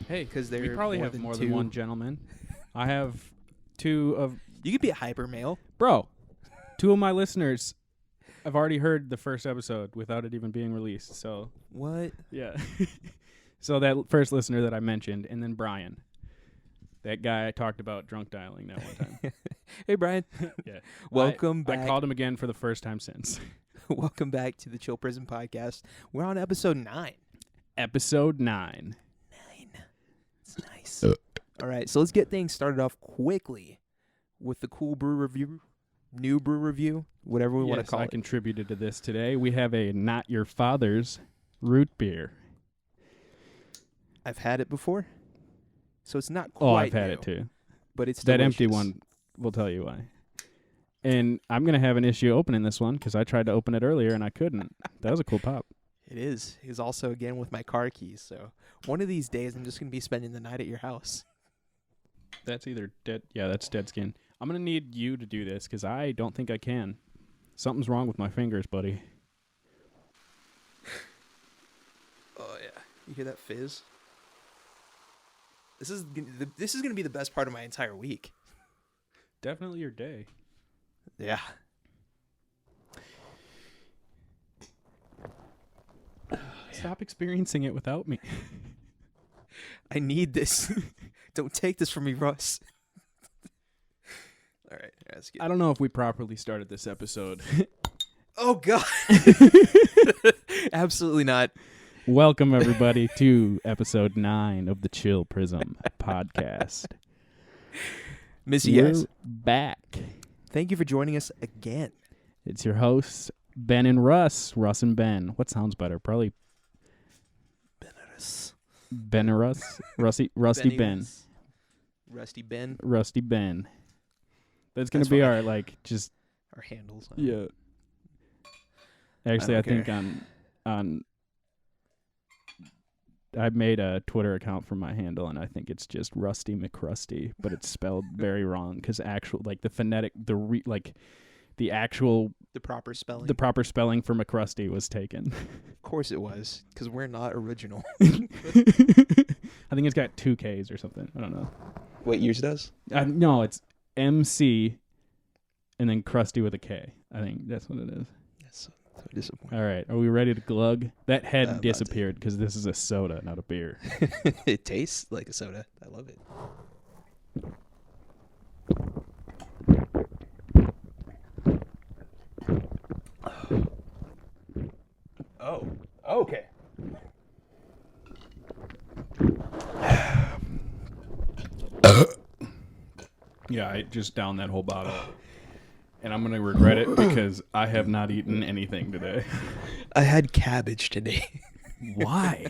Hey, because we they're probably more have than more two. than one gentleman. I have two of... You could be a hyper male. Bro, two of my listeners have already heard the first episode without it even being released. So, What? yeah. So that first listener that I mentioned, and then Brian. That guy I talked about drunk dialing that one time. Hey, Brian. Yeah. Welcome back. I called him again for the first time since. Welcome back to the Chill Prison Podcast. We're on episode 9. Episode 9. 9. It's nice. All right, so let's get things started off quickly with the cool brew review, new brew review, whatever we want to call I it. contributed to this today. We have a Not Your Father's root beer. I've had it before, so it's not quite Oh, I've had new, it too. but it's That delicious. empty one will tell you why. And I'm going to have an issue opening this one because I tried to open it earlier and I couldn't. That was a cool pop. It is. It's also, again, with my car keys, so one of these days I'm just going to be spending the night at your house. That's either dead. Yeah, that's dead skin. I'm going to need you to do this because I don't think I can. Something's wrong with my fingers, buddy. Oh, yeah. You hear that fizz? This is going to be the best part of my entire week. Definitely your day. Yeah. Stop experiencing it without me. I need this. Don't take this from me, Russ. All right. Let's get I don't know if we properly started this episode. Oh, God. Absolutely not. Welcome, everybody, to episode 9 of the Chill Prism podcast. Miss you guys. We're back. Thank you for joining us again. It's your hosts, Ben and Russ. Russ and Ben. What sounds better? Probably Ben or Russ? Rusty Ben. Rusty Ben. Rusty Ben. That's going That's to be fine. our, Our handles. Yeah. Actually, I don't think on I made a Twitter account for my handle, and I think it's just Rusty McRusty, but it's spelled very wrong because the phonetic, the actual, The proper spelling. the proper spelling for McRusty was taken. Of course it was, because we're not original. I think it's got 2 Ks or something. I don't know. Wait, yours does? No, it's MC and then Krusty with a K. I think that's what it is. That's so disappointing. All right. Are we ready to glug? That head about disappeared because this is a soda, not a beer. It tastes like a soda. I love it. Oh, okay. Yeah, I just downed that whole bottle. And I'm going to regret it because I have not eaten anything today. I had cabbage today. Why?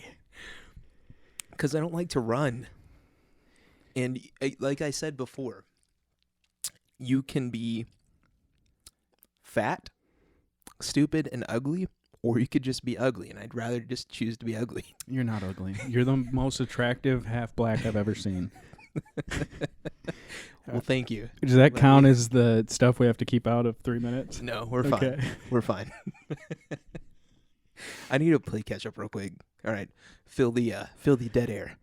Because I don't like to run. And like I said before, you can be fat, stupid, and ugly, or you could just be ugly. And I'd rather just choose to be ugly. You're not ugly. You're the most attractive half black I've ever seen. Well, thank you. Does that count as the stuff we have to keep out of 3 minutes? No, we're fine. Okay. We're fine. I need to play catch up real quick. All right, fill the dead air.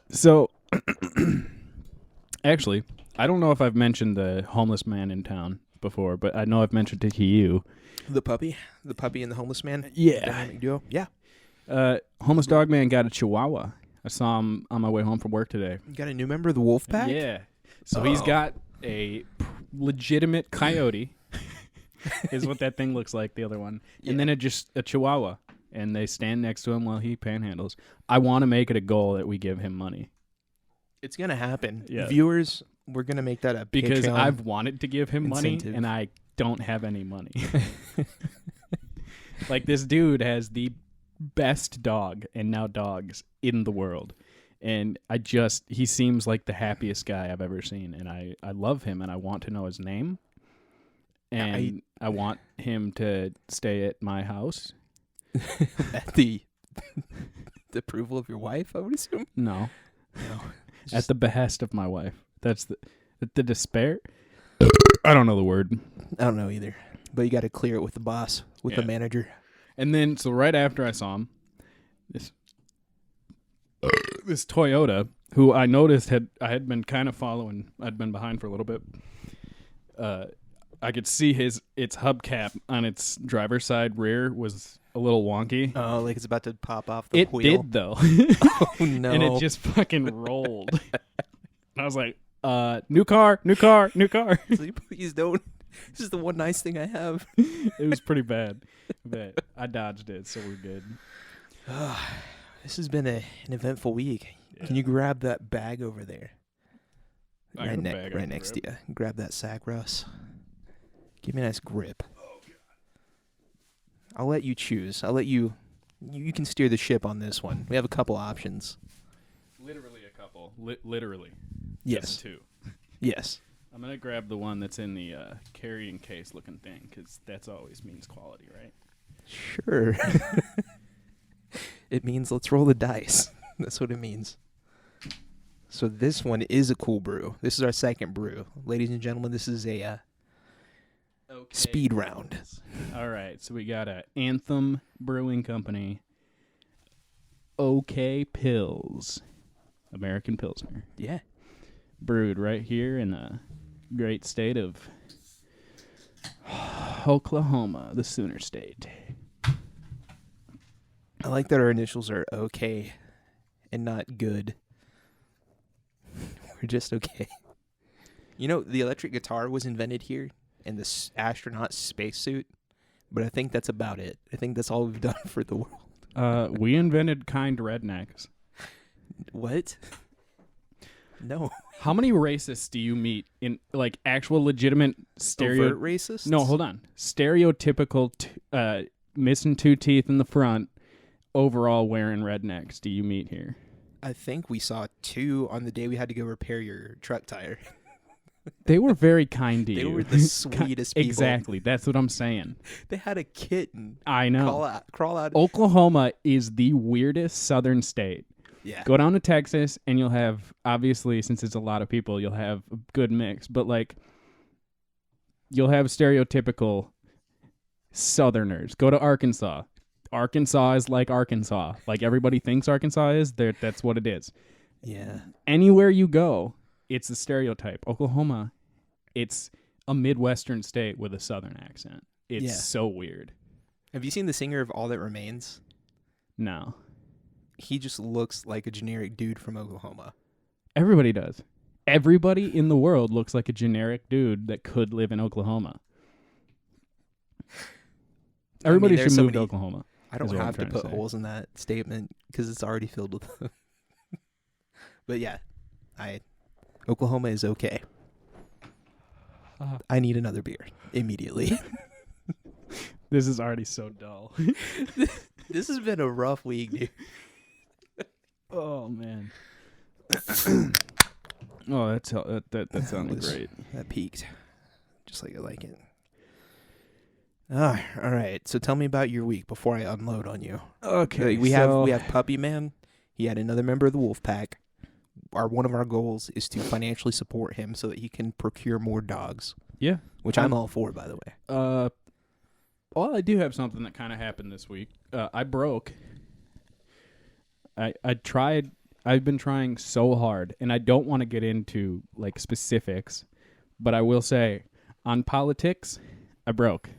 So, actually, I don't know if I've mentioned the homeless man in town before, but I know I've mentioned it to you. The puppy and the homeless man. Yeah. Dynamic duo. Yeah. Homeless dog man got a chihuahua. I saw him on my way home from work today. You got a new member of the wolf pack? Yeah. So he's got a legitimate coyote, is what that thing looks like, the other one. Yeah. And then a chihuahua. And they stand next to him while he panhandles. I want to make it a goal that we give him money. It's gonna happen. Yeah. Viewers, we're gonna make that a Because Patreon I've wanted to give him incentive. money, and I don't have any money. Like, this dude has the best dog, and now dogs, in the world. And he seems like the happiest guy I've ever seen. And I love him, and I want to know his name. And I want him to stay at my house. At the approval of your wife, I would assume. No. No. At the behest of my wife. That's the despair. I don't know the word. I don't know either. But you got to clear it with the boss, with the Yeah. manager. And then, so right after I saw him, this this Toyota, who I noticed I had been kind of following. I'd been behind for a little bit. I could see its hubcap on its driver's side rear was a little wonky. Oh, like it's about to pop off the wheel. It did though. Oh no! And it just fucking rolled. And I was like, new car, new car, new car. Please don't. This is the one nice thing I have. It was pretty bad. But I dodged it, so we're good. This has been an eventful week. Yeah. Can you grab that bag over there? Right next to you. Grab that sack, Russ. Give me a nice grip. Oh, God. I'll let you choose. I'll let you can steer the ship on this one. We have a couple options. Literally a couple. Literally. Yes. Just two. Yes. I'm going to grab the one that's in the carrying case looking thing, because that's always means quality, right? Sure. It means let's roll the dice. That's what it means. So this one is a cool brew. This is our second brew. Ladies and gentlemen, this is a speed round. All right, so we got a Anthem Brewing Company OK Pills, American Pilsner. Yeah. Brewed right here in the great state of Oklahoma, the Sooner State. I like that our initials are OK and not good. We're just okay. You know, the electric guitar was invented here in this astronaut spacesuit, but I think that's about it. I think that's all we've done for the world. We invented kind rednecks. What? No. How many racists do you meet in, like, actual legitimate overt racists? No, hold on. Stereotypical missing 2 teeth in the front, overall wearing rednecks do you meet here? I think we saw 2 on the day we had to go repair your truck tire. They were very kind to you. They were the sweetest people. Exactly. That's what I'm saying. They had a kitten. I know. Crawl out. Oklahoma is the weirdest southern state. Yeah. Go down to Texas and you'll have, obviously, since it's a lot of people, you'll have a good mix. But, like, you'll have stereotypical southerners. Go to Arkansas. Arkansas is like Arkansas. Like everybody thinks Arkansas is, that's what it is. Yeah. Anywhere you go, it's a stereotype. Oklahoma, it's a Midwestern state with a Southern accent. It's so weird. Have you seen the singer of All That Remains? No. He just looks like a generic dude from Oklahoma. Everybody does. Everybody in the world looks like a generic dude that could live in Oklahoma. Everybody should move to Oklahoma. I don't have to put holes in that statement because it's already filled with them. But yeah, Oklahoma is okay. I need another beer immediately. This is already so dull. This has been a rough week, dude. Oh man. Oh, that sounded great. That peaked, just like I like it. All right. So tell me about your week before I unload on you. Okay. We have Puppy Man. He had another member of the wolf pack. One of our goals is to financially support him so that he can procure more dogs. Yeah. Which I'm all for, by the way. Well, I do have something that kind of happened this week. I broke. I tried. I've been trying so hard, and I don't want to get into like specifics, but I will say on politics, I broke.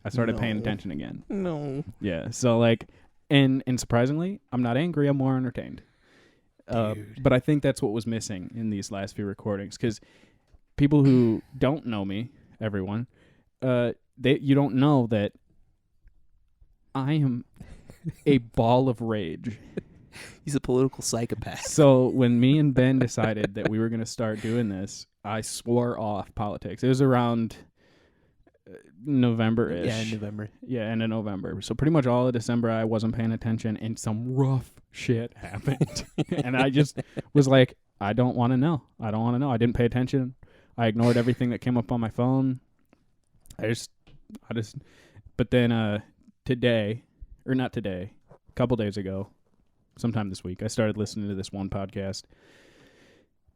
I started paying attention again. No. Yeah. So like, and surprisingly, I'm not angry. I'm more entertained. But I think that's what was missing in these last few recordings, because people who don't know me, everyone, you don't know that I am a ball of rage. He's a political psychopath. So when me and Ben decided that we were going to start doing this, I swore off politics. It was around November-ish. Yeah, in November. Yeah, end of November. So pretty much all of December, I wasn't paying attention, and some rough shit happened. And I just was like, I don't want to know. I don't want to know. I didn't pay attention. I ignored everything that came up on my phone. But then today, or not today, a couple days ago, sometime this week, I started listening to this one podcast.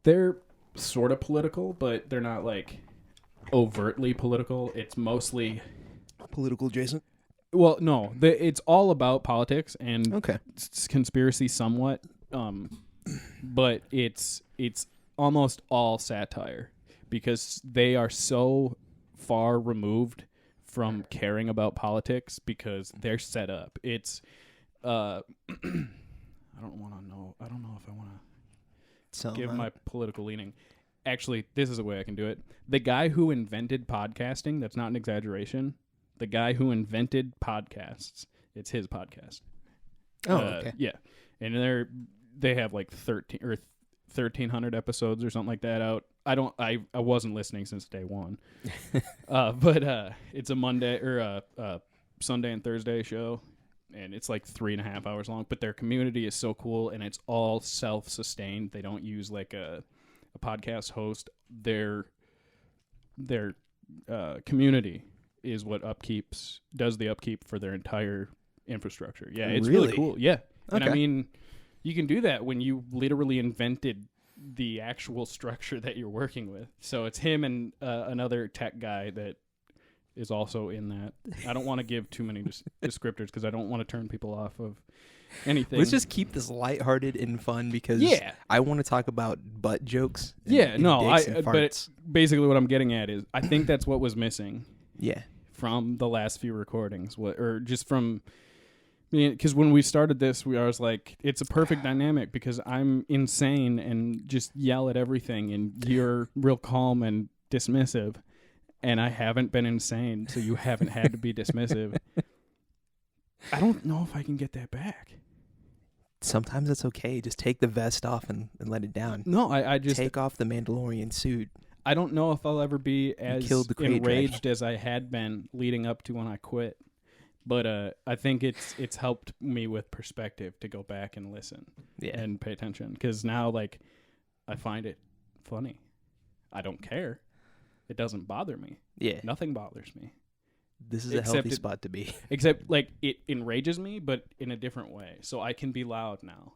They're sort of political, but they're not like overtly political. It's mostly political adjacent. Well, no, it's all about politics and okay. Conspiracy somewhat. but it's almost all satire because they are so far removed from caring about politics because they're set up. It's I don't know if I want to give my political leaning. Actually, this is a way I can do it. The guy who invented podcasting, that's not an exaggeration. The guy who invented podcasts, it's his podcast. Oh, okay. Yeah. And they have like 1,300 episodes or something like that out. I wasn't listening since day one. But it's a Monday or a Sunday and Thursday show, and it's like 3.5 hours long. But their community is so cool, and it's all self-sustained. They don't use like a podcast host. Their community is what does the upkeep for their entire infrastructure. Yeah, it's really cool. Yeah. Okay. And I mean, you can do that when you literally invented the actual structure that you're working with. So it's him and another tech guy that is also in that. I don't want to give too many descriptors because I don't want to turn people off of anything. Let's just keep this lighthearted and fun because I want to talk about butt jokes. But basically what I'm getting at is I think that's what was missing. Yeah. From the last few recordings, because when we started this, I was like, it's a perfect dynamic because I'm insane and just yell at everything, and you're real calm and dismissive, and I haven't been insane, so you haven't had to be dismissive. I don't know if I can get that back. Sometimes it's okay. Just take the vest off and let it down. No, I just take off the Mandalorian suit. I don't know if I'll ever be as enraged as I had been leading up to when I quit. But I think it's helped me with perspective to go back and listen and pay attention. Because now, like, I find it funny. I don't care. It doesn't bother me. Yeah. Nothing bothers me. This is a healthy spot to be. Except, like, it enrages me, but in a different way. So I can be loud now.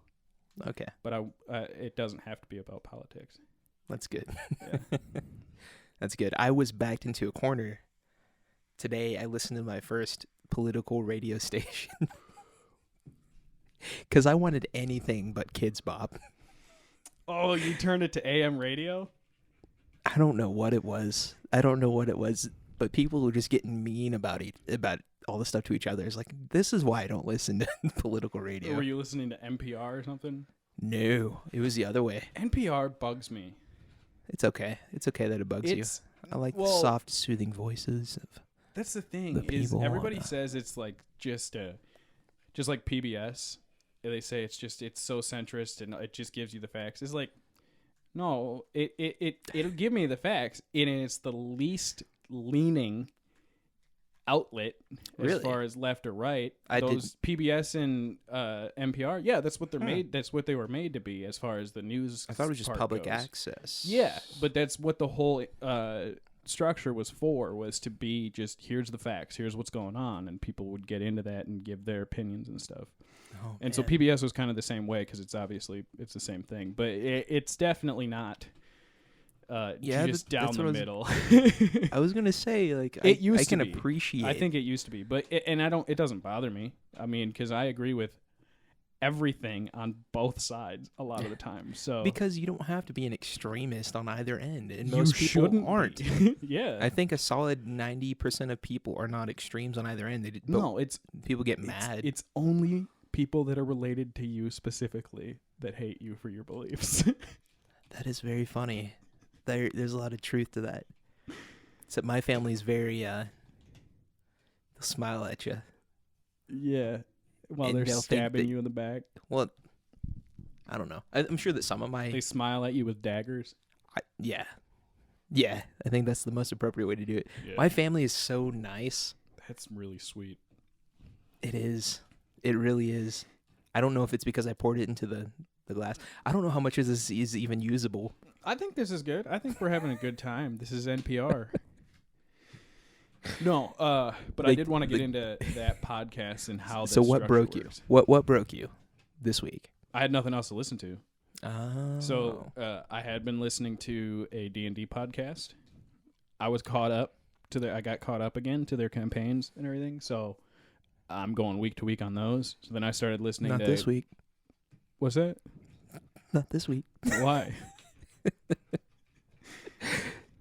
Okay. But it doesn't have to be about politics. That's good. Yeah. That's good. I was backed into a corner. Today, I listened to my first political radio station because I wanted anything but Kids Bop. Oh, you turned it to AM radio? I don't know what it was. But people were just getting mean about all the stuff to each other. It's like, this is why I don't listen to political radio. Or were you listening to NPR or something? No, it was the other way. NPR bugs me. It's okay. It's okay that it bugs you. I like the soft, soothing voices of that's the thing is everybody says it's like just like PBS. They say it's so centrist and it just gives you the facts. It's like, no, it'll give me the facts, and it's the least leaning outlet as far as left or right. PBS and NPR, yeah, that's what they're made. That's what they were made to be as far as the news. I thought it was just public access. Yeah, but that's what the whole structure was to be just here's the facts, here's what's going on, and people would get into that and give their opinions and stuff. Oh, and so PBS was kind of the same way because it's the same thing, but it's definitely not just down the middle. I was gonna say, like, I can appreciate. I think it used to be, but it doesn't bother me. I mean, because I agree with everything on both sides a lot of the time. So because you don't have to be an extremist on either end, and most people aren't. Yeah, I think a solid 90% of people are not extremes on either end. People get mad. It's only people that are related to you specifically that hate you for your beliefs. That is very funny. There's a lot of truth to that. Except my family's very they'll smile at you. Yeah. While they're stabbing you in the back. Well, I don't know. I'm sure that some of my... They smile at you with daggers? Yeah. Yeah. I think that's the most appropriate way to do it. Yeah. My family is so nice. That's really sweet. It is. It really is. I don't know if it's because I poured it into the glass. I don't know how much of this is even usable. I think this is good. I think we're having a good time. This is NPR. No, but I did want to get into that podcast and how. So what broke you? What broke you this week? I had nothing else to listen to. Oh. So I had been listening to a D&D podcast. I was caught up I got caught up again to their campaigns and everything. So I'm going week to week on those. So then I started listening. Not this week. What's that? Not this week. Why?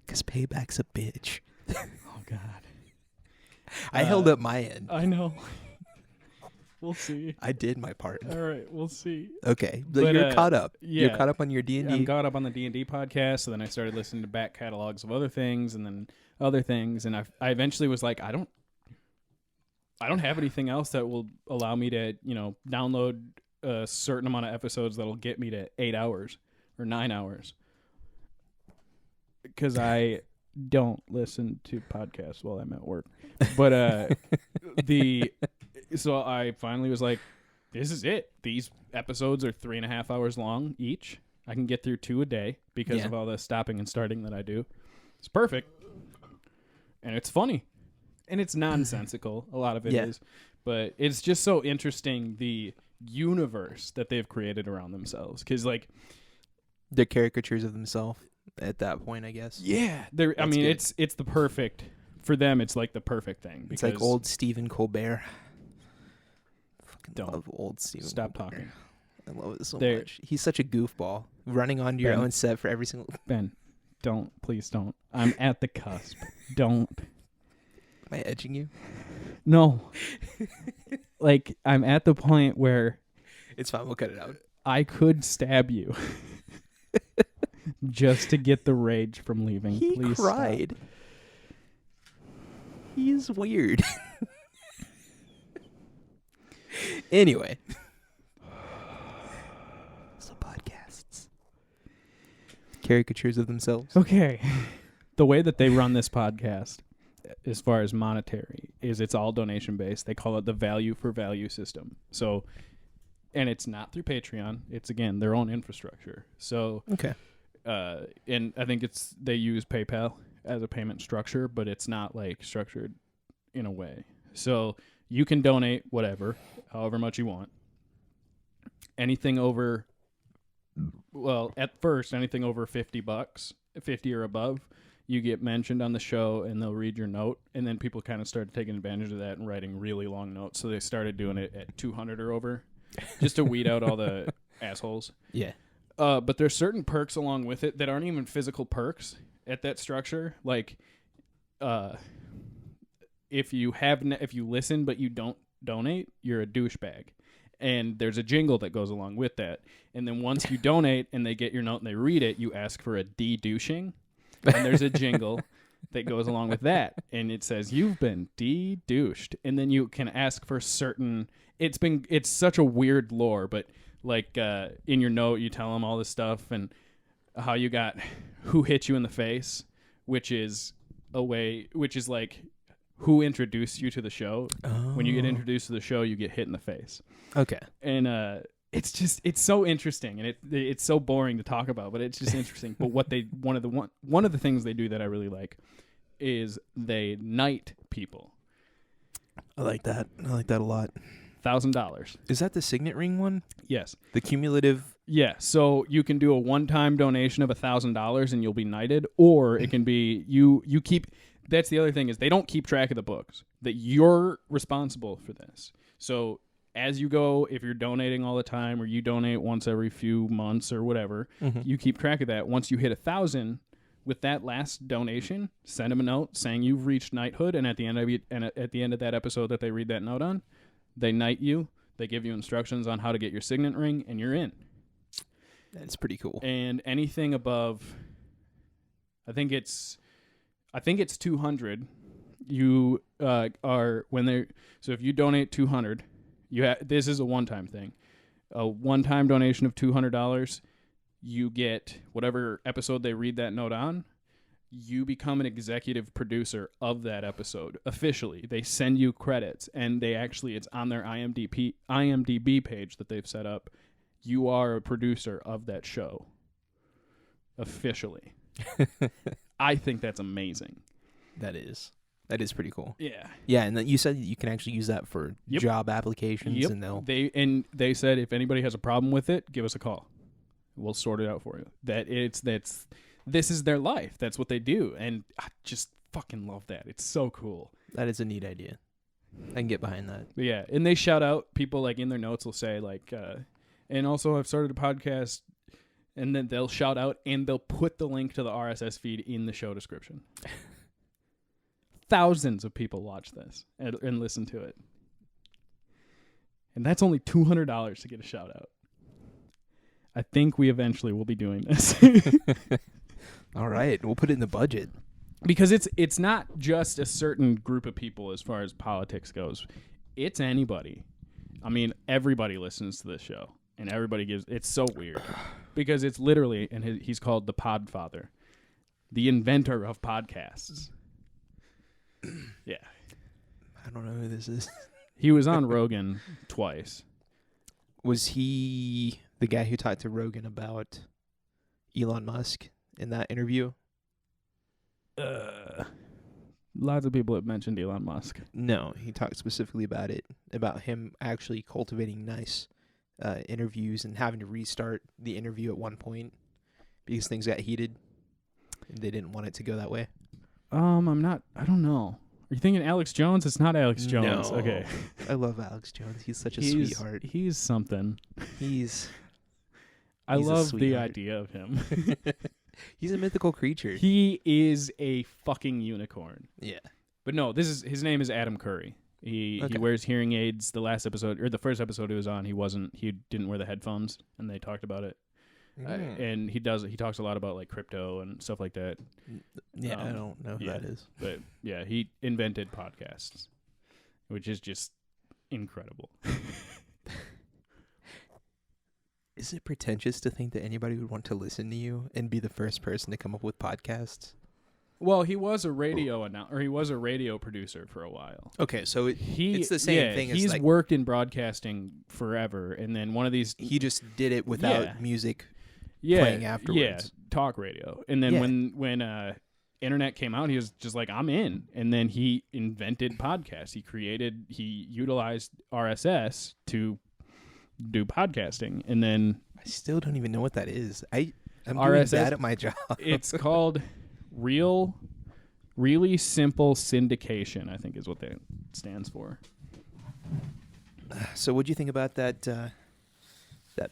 Because payback's a bitch. Oh God. I held up my end. I know. We'll see. I did my part. All right, we'll see. Okay, But, you're caught up. yeah. You're caught up on your D&D. I'm caught up on the D&D podcast, so then I started listening to back catalogs of other things, and then other things, and I eventually was like, I don't have anything else that will allow me to, download a certain amount of episodes that'll get me to 8 hours or 9 hours, because I don't listen to podcasts while I'm at work. But so I finally was like, this is it. These episodes are 3.5 hours long each. I can get through 2 a day because of all the stopping and starting that I do. It's perfect. And it's funny. And it's nonsensical. A lot of it is. But it's just so interesting, the universe that they've created around themselves. Because, they're caricatures of themselves at that point, I guess. Yeah. It's the perfect, for them, it's like the perfect thing. It's like old Stephen Colbert. Don't. Love old Stephen Stop Colbert. talking. I love it so much. He's such a goofball. Running onto your own set for every single... Ben, please don't. I'm at the cusp. Don't. Am I edging you? No. I'm at the point where... It's fine. We'll cut it out. I could stab you. Just to get the rage from leaving. He Please cried. Stop. He's weird. Anyway. So podcasts. Caricatures of themselves. Okay. The way that they run this podcast, as far as monetary, is it's all donation based. They call it the value for value system. So, and it's not through Patreon. It's, again, their own infrastructure. So, okay. And I think they use PayPal as a payment structure, but it's not structured in a way. So you can donate whatever, however much you want. Anything over, at first, anything over $50, 50 or above, you get mentioned on the show and they'll read your note. And then people kind of started taking advantage of that and writing really long notes. So they started doing it at 200 or over just to weed out all the assholes. Yeah. But there's certain perks along with it that aren't even physical perks at that structure. If you listen but you don't donate, you're a douchebag. And there's a jingle that goes along with that. And then once you donate and they get your note and they read it, you ask for a de-douching. And there's a jingle that goes along with that. And it says, you've been de-douched. And then you can ask for certain... It's such a weird lore, but in your note, you tell them all this stuff and how you got who hit you in the face, which is who introduced you to the show. Oh. When you get introduced to the show, you get hit in the face. Okay. And it's so interesting, and it's so boring to talk about, but it's just interesting. But one of the things they do that I really like is they knight people. I like that. I like that a lot. $1,000. Is that the signet ring one? Yes. The cumulative. Yeah. So you can do a one-time donation of $1,000 and you'll be knighted, or it can be you keep. That's the other thing, is they don't keep track of the books. That you're responsible for this. So as you go, if you're donating all the time, or you donate once every few months or whatever, you keep track of that. Once you hit 1,000, with that last donation, send them a note saying you've reached knighthood, and at the end of that episode that they read that note on, they knight you. They give you instructions on how to get your signet ring, and you're in. That's pretty cool. And anything above, I think it's 200. You so if you donate 200, this is a one-time thing. A one-time donation of $200, you get whatever episode they read that note on. You become an executive producer of that episode officially. They send you credits, and it's on their IMDb page that they've set up. You are a producer of that show officially. I think that's amazing. That is pretty cool. Yeah. Yeah, and then you said you can actually use that for job applications. Yep. And they said if anybody has a problem with it, give us a call. We'll sort it out for you. This is their life. That's what they do. And I just fucking love that. It's so cool. That is a neat idea. I can get behind that. But yeah. And they shout out people in their notes will say and also I've started a podcast And then they'll shout out and they'll put the link to the RSS feed in the show description. Thousands of people watch this and listen to it. And that's only $200 to get a shout out. I think we eventually will be doing this. All right. We'll put it in the budget. Because it's not just a certain group of people as far as politics goes. It's anybody. I mean, everybody listens to this show. And everybody gives... It's so weird. Because it's literally... And he's called the Podfather. The inventor of podcasts. Yeah. I don't know who this is. He was on Rogan twice. Was he the guy who talked to Rogan about Elon Musk in that interview? Lots of people have mentioned Elon Musk. No, he talked specifically about it, about him actually cultivating nice interviews and having to restart the interview at one point because things got heated and they didn't want it to go that way. I don't know. Are you thinking Alex Jones? It's not Alex Jones. No. Okay. I love Alex Jones. He's such a sweetheart. He's something. I love the idea of him. He's a mythical creature. He is a fucking unicorn. Yeah. But no, his name is Adam Curry. He wears hearing aids. The first episode he was on, he didn't wear the headphones, and they talked about it. And he talks a lot about like crypto and stuff like that. Yeah, I don't know who that is. But yeah, he invented podcasts, which is just incredible. Is it pretentious to think that anybody would want to listen to you and be the first person to come up with podcasts? Well, he was a radio producer for a while. Okay, so it's the same thing. He's like, worked in broadcasting forever, and then one of these he just did it without music playing afterwards. Yeah, talk radio. And then when internet came out, he was just like, I'm in. And then he invented podcasts. He utilized RSS to do podcasting. And then I still don't even know what that is. I'm RSS, doing bad at my job. It's called really simple syndication, I think is what that stands for. So what'd you think about that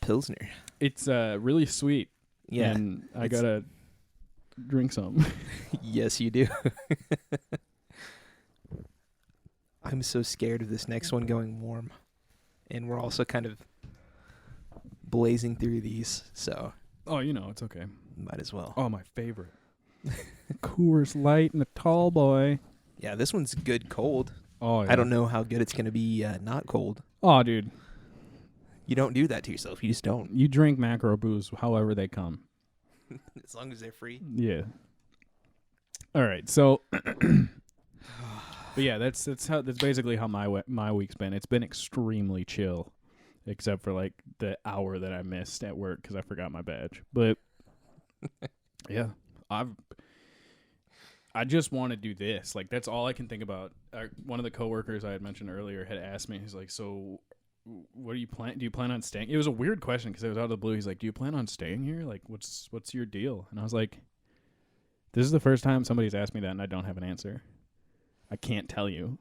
Pilsner? It's really sweet. Yeah. And I gotta drink some. Yes, you do. I'm so scared of this next one going warm. And we're also kind of blazing through these, so. Oh, it's okay. Might as well. Oh, my favorite. Coors Light and a tall boy. Yeah, this one's good cold. Oh, yeah. I don't know how good it's going to be not cold. Oh, dude. You don't do that to yourself. You just don't. You drink macro brews however they come. As long as they're free. Yeah. All right. So, but yeah, that's basically how my week's been. It's been extremely chill, except for like the hour that I missed at work because I forgot my badge. But yeah, I just want to do this. Like that's all I can think about. One of the coworkers I had mentioned earlier had asked me. He's like, "So, what do you plan? Do you plan on staying?" It was a weird question because it was out of the blue. He's like, "Do you plan on staying here? Like, what's your deal?" And I was like, "This is the first time somebody's asked me that, and I don't have an answer. I can't tell you.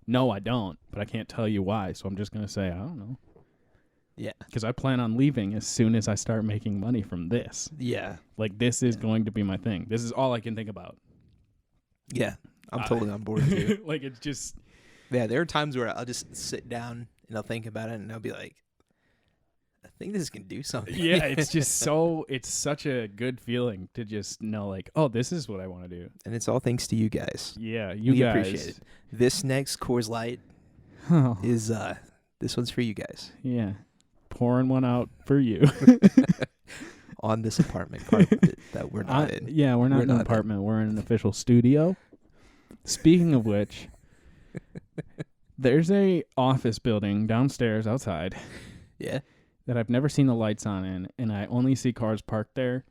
No, I don't, but I can't tell you why. So I'm just gonna say I don't know." Yeah, because I plan on leaving as soon as I start making money from this. Yeah, like this is going to be my thing. This is all I can think about. Yeah, I'm totally on board too. Like it's just. Yeah, there are times where I'll just sit down and I'll think about it and I'll be like, I think this can do something. Yeah, it's just it's such a good feeling to just know like, oh, this is what I want to do. And it's all thanks to you guys. Yeah, we guys. Appreciate it. This next Coors Light is, this one's for you guys. Yeah, pouring one out for you. On this apartment carpet that we're not in. Yeah, we're not in an apartment. We're in an official studio. Speaking of which... There's a office building downstairs outside. Yeah. That I've never seen the lights on in, and I only see cars parked there.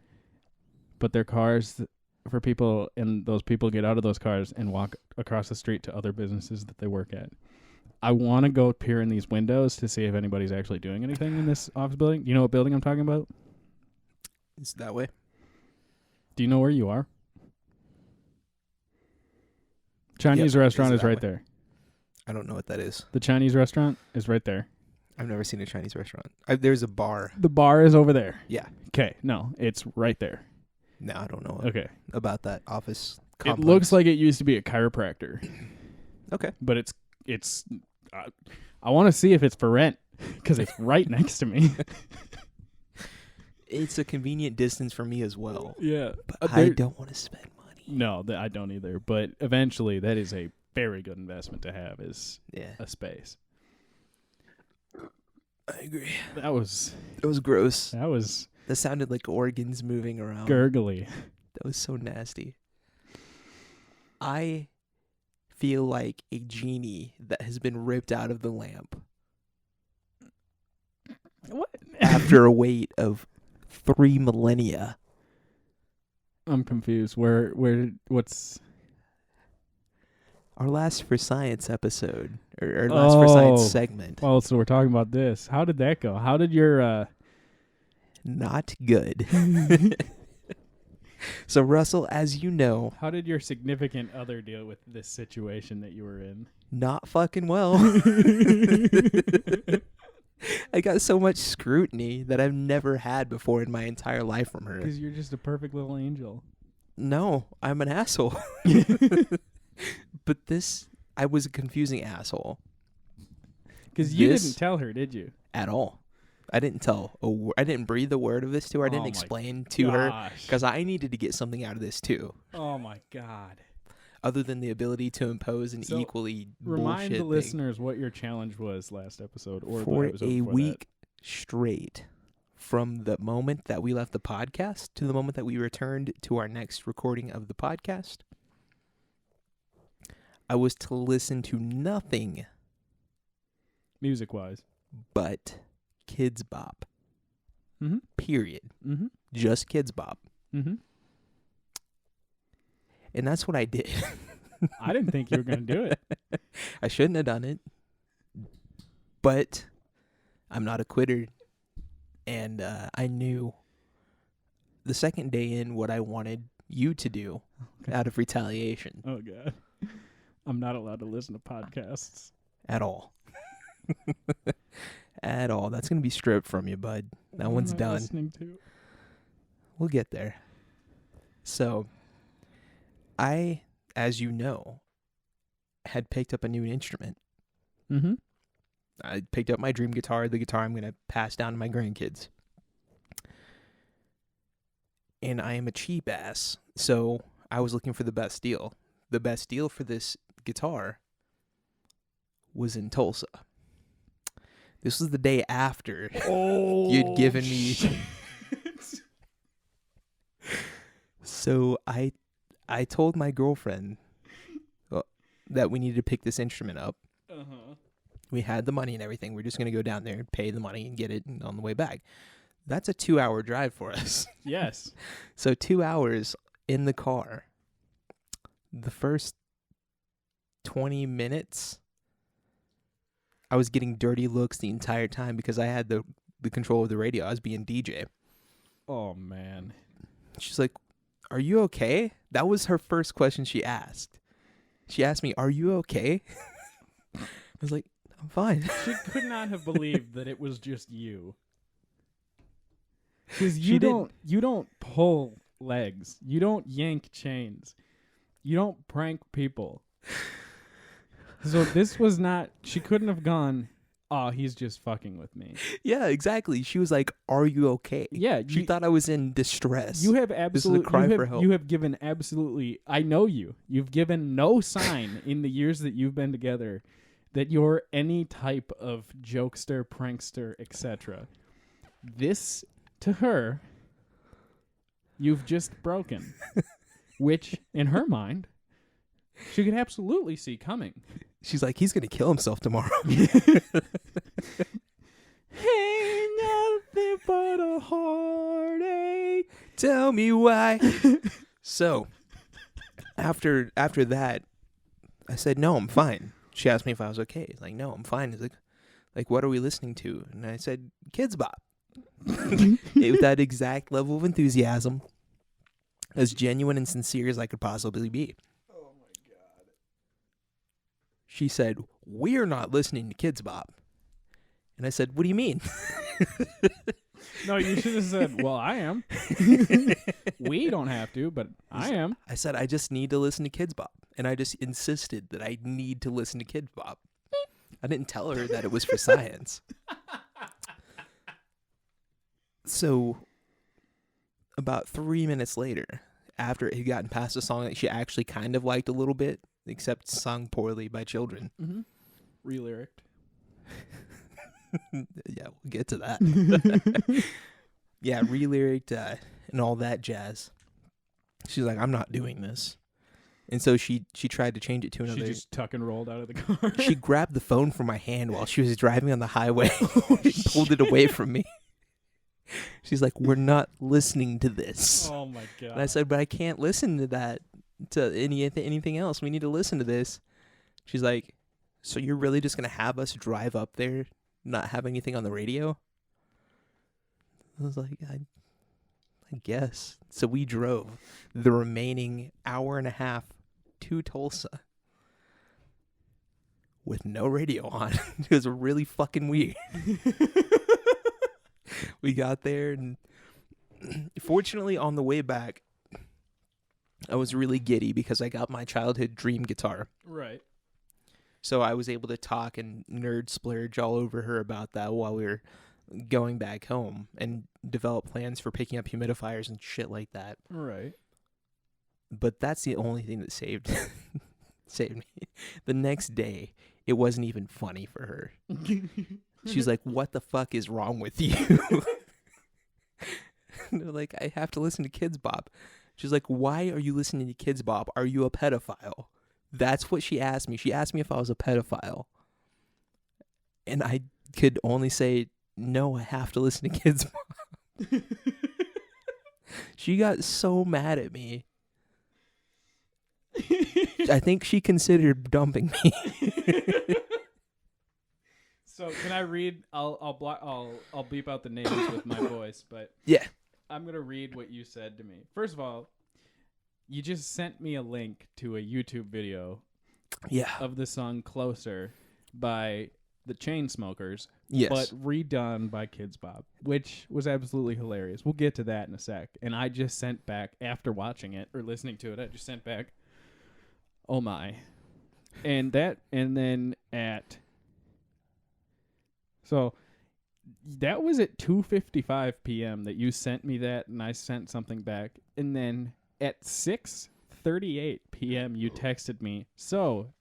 But they're cars for people, and those people get out of those cars and walk across the street to other businesses that they work at. I want to go peer in these windows to see if anybody's actually doing anything in this office building. You know what building I'm talking about? It's that way. Do you know where you are? Chinese restaurant is right there. I don't know what that is. The Chinese restaurant is right there. I've never seen a Chinese restaurant. There's a bar. The bar is over there. Yeah. Okay, no, it's right there. No, I don't know Okay. about that office It complex. looks like it used to be a chiropractor. Okay. But it's I want to see if it's for rent because it's right next to me. It's a convenient distance for me as well. Yeah. But I don't want to spend money. No, I don't either. But eventually, that is a very good investment to have is Yeah. a space. I agree. That was gross. that That sounded like organs moving around. gurgly. That was so nasty. I feel like a genie that has been ripped out of the lamp What? after a wait of 3 millennia. I'm confused. What's Our last For Science episode, or our last For Science segment. Oh, so we're talking about this. How did that go? How did your Not good. So, Russell, as you know, how did your significant other deal with this situation that you were in? not fucking well. I got so much scrutiny that I've never had before in my entire life from her. Because you're just a perfect little angel. No, I'm an asshole. But I was a confusing asshole. Because you didn't tell her, did you? At all. I didn't tell I didn't breathe a word of this to her. I didn't explain to her because I needed to get something out of this too. Oh my God. Other than the ability to impose an equally remind the bullshit listeners what your challenge was last episode or for the episode a before week straight, from the moment that we left the podcast to the moment that we returned to our next recording of the podcast. I was to listen to nothing music wise. but Kids Bop. Mm-hmm. Period. Mm-hmm. Just Kids Bop. Mm-hmm. And that's what I did. I didn't think you were going to do it. I shouldn't have done it. But I'm not a quitter. And I knew the second day in what I wanted you to do out of retaliation. Oh, God. I'm not allowed to listen to podcasts. At all. At all. That's going to be stripped from you, bud. That one's done. Listening to? We'll get there. So, I, as you know, had picked up a new instrument. Mm-hmm. I picked up my dream guitar, the guitar I'm going to pass down to my grandkids. And I am a cheap ass, so I was looking for the best deal. The best deal for this guitar was in Tulsa. This was the day after you'd given me. So I told my girlfriend that we needed to pick this instrument up. Uh-huh. We had the money and everything. We're just going to go down there, pay the money, and get it on the way back. That's a 2-hour drive for us. Yes. So 2 hours in the car. The first 20 minutes, I was getting dirty looks the entire time because I had the control of the radio. I was being DJ. Oh, man. She's like, "Are you okay?" That was her first question she asked. She asked me, "Are you okay?" I was like, "I'm fine." She could not have believed that it was just you. Because She you don't pull legs. You don't yank chains. You don't prank people. So this was not, she couldn't have gone, "Oh, he's just fucking with me." Yeah, exactly. She was like, "Are you okay?" Yeah. She thought I was in distress. You have This is a cry for help. You have given absolutely, I know you. You've given no sign in the years that you've been together that you're any type of jokester, prankster, etc. This, to her, you've just broken. Which, in her mind, she could absolutely see coming. She's like, "He's going to kill himself tomorrow." Ain't nothing but a heartache. Tell me why. So, after that, I said, "No, I'm fine." She asked me if I was okay. It's like, "No, I'm fine." It's like, "What are we listening to?" And I said, "Kids Bop." With that exact level of enthusiasm, as genuine and sincere as I could possibly be. Oh my God. She said, "We're not listening to Kids Bop." And I said, what do you mean? No, you should have said, well, I am. We don't have to, but I am. I said, I just need to listen to Kids Bop. And I just insisted that I need to listen to Kids Bop. I didn't tell her that it was for science. So about 3 minutes later, after it had gotten past a song that she actually kind of liked a little bit, except sung poorly by children. Mm-hmm. Re-lyriced. Yeah, we'll get to that. Yeah, re-lyriced and all that jazz. She's like, I'm not doing this. And so she tried to change it to another. She just tuck and rolled out of the car. She grabbed the phone from my hand while she was driving on the highway and pulled it away from me. She's like, we're not listening to this. Oh, my God. And I said, but I can't listen to that, to anything else. We need to listen to this. She's like, so you're really just going to have us drive up there, not have anything on the radio? I was like, I guess. So we drove the remaining hour and a half to Tulsa with no radio on. It was really fucking weird. We got there, and fortunately on the way back, I was really giddy because I got my childhood dream guitar. Right. So I was able to talk and nerd splurge all over her about that while we were going back home and develop plans for picking up humidifiers and shit like that. Right. But that's the only thing that saved me. The next day, it wasn't even funny for her. She's like, what the fuck is wrong with you? They're like, I have to listen to Kids Bop. She's like, why are you listening to Kids Bop? Are you a pedophile? That's what she asked me. She asked me if I was a pedophile. And I could only say, no, I have to listen to Kids Bop. She got so mad at me. I think she considered dumping me. So can I read? I'll beep out the names with my voice, but Yeah. I'm gonna read what you said to me. First of all, you just sent me a link to a YouTube video Yeah. of the song "Closer" by the Chainsmokers, Yes. but redone by Kids Bop, which was absolutely hilarious. We'll get to that in a sec. And I just sent back, after watching it or listening to it, I just sent back, oh my. And then so that was at 2:55 p.m. that you sent me that, and I sent something back. And then at 6:38 p.m. you texted me, so, ...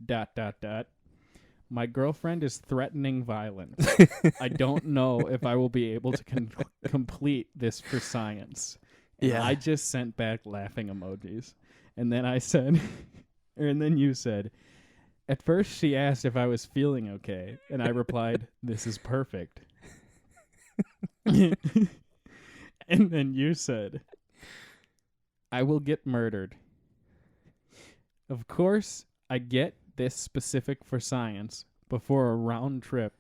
my girlfriend is threatening violence. I don't know if I will be able to complete this for science. And Yeah. I just sent back laughing emojis. And then I said, and then you said, at first she asked if I was feeling okay. And I replied, this is perfect. And then you said, I will get murdered. Of course, I get this specific for science before a round trip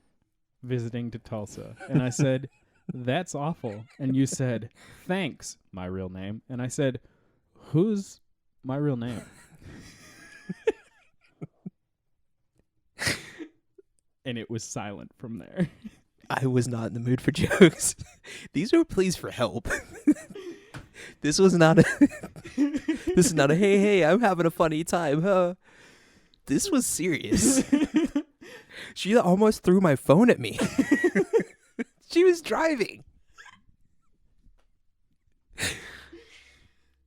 visiting to Tulsa. And I said, that's awful. And you said, thanks, my real name. And I said, who's my real name? And it was silent from there. I was not in the mood for jokes. These were pleas for help. This is not a hey, I'm having a funny time, huh? This was serious. She almost threw my phone at me. She was driving.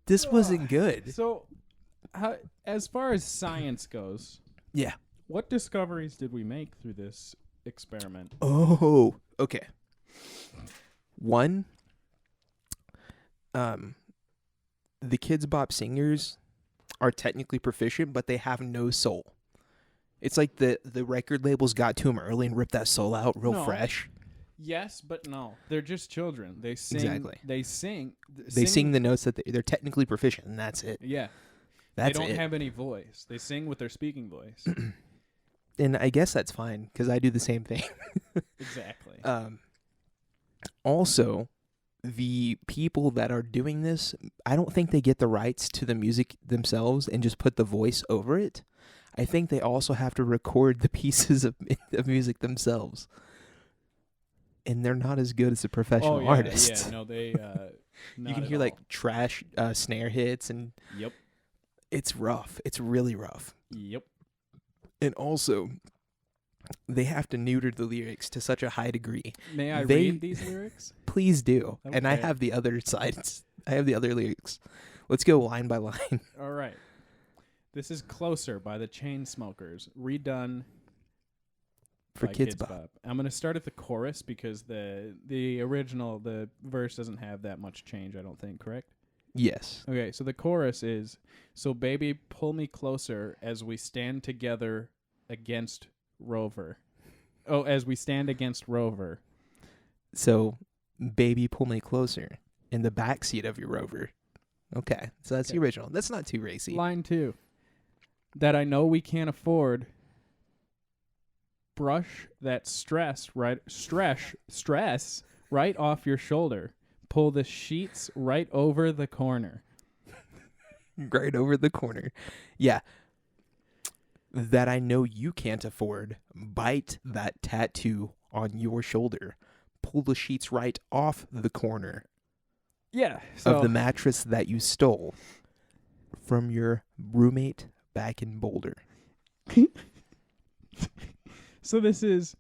This wasn't good. So, as far as science goes, Yeah. what discoveries did we make through this experiment? Oh, okay. One, the Kids Bop singers are technically proficient, but they have no soul. It's like the record labels got to them early and ripped that soul out real No. fresh. Yes, but no. They're just children. They sing. Exactly. They sing. They sing the notes that they're technically proficient, and that's it. Yeah. That's they don't it. have any voice. They sing with their speaking voice. And I guess that's fine because I do the same thing. Exactly. Also, the people that are doing this, I don't think they get the rights to the music themselves and just put the voice over it. I think they also have to record the pieces of music themselves. and they're not as good as a professional Oh yeah, artist. yeah. No, they. You Not can at hear like all. trash snare hits, and Yep. it's rough. It's really rough. Yep. And also, they have to neuter the lyrics to such a high degree. May I They- read these lyrics? Please do. And I Okay. have the other sides. I have the other lyrics. Let's go line by line. All right. This is Closer by the Chainsmokers, redone For by Kids Bop. I'm going to start at the chorus because the original, the verse doesn't have that much change, I don't think, correct? Yes. Okay, so the chorus is, so baby, pull me closer as we stand together against Rover. Oh, as we stand against Rover. So, baby, pull me closer in the back seat of your Rover. Okay. So that's Okay. the original. That's not too racy. Line 2. That I know we can't afford. Brush that stress right off your shoulder. Pull the sheets right over the corner. Right over the corner. Yeah. That I know you can't afford. Bite that tattoo on your shoulder. Pull the sheets right off the corner Yeah. So of the mattress that you stole from your roommate back in Boulder. So this is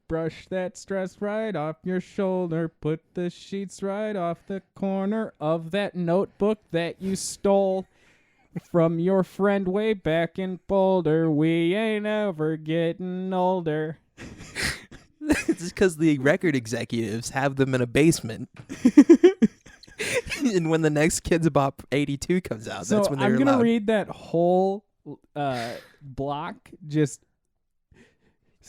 brush that stress right off your shoulder. Put the sheets right off the corner of that notebook that you stole from your friend way back in Boulder. We ain't ever getting older. It's because the record executives have them in a basement. And when the next Kids Bop 82 comes out, So that's when they're I'm gonna allowed. read that whole block. Just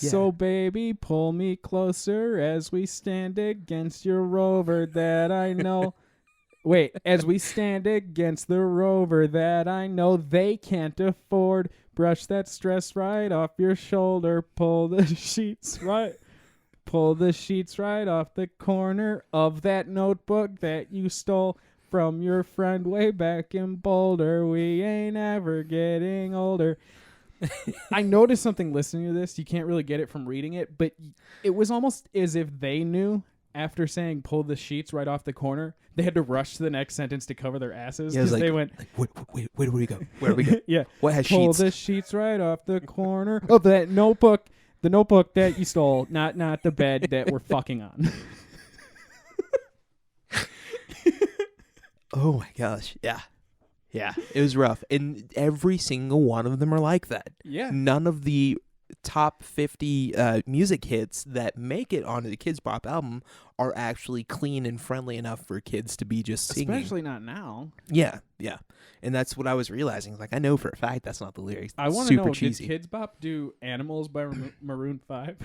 Yeah. so baby, pull me closer as we stand against your Rover that I know. Wait, as we stand against the Rover that I know they can't afford. Brush that stress right off your shoulder. Pull the sheets right off the corner of that notebook that you stole from your friend way back in Boulder. We ain't ever getting older. I noticed something listening to this. You can't really get it from reading it, but it was almost as if they knew after saying pull the sheets right off the corner, they had to rush to the next sentence to cover their asses. Yeah, it was 'Cause like- they went, Wait, where do we go? Where do we go? yeah, What has pull sheets? the sheets right off the corner of that notebook. The notebook that you stole, not the bed that we're fucking on. Oh my gosh. Yeah. Yeah. It was rough. And every single one of them are like that. Yeah. None of the top 50 music hits that make it onto the Kids Bop album are actually clean and friendly enough for kids to be just singing. Especially not now. Yeah. Yeah. And that's what I was realizing. Like, I know for a fact that's not the lyrics. I want to Super know, cheesy. did Kids Bop do Animals by Maroon 5?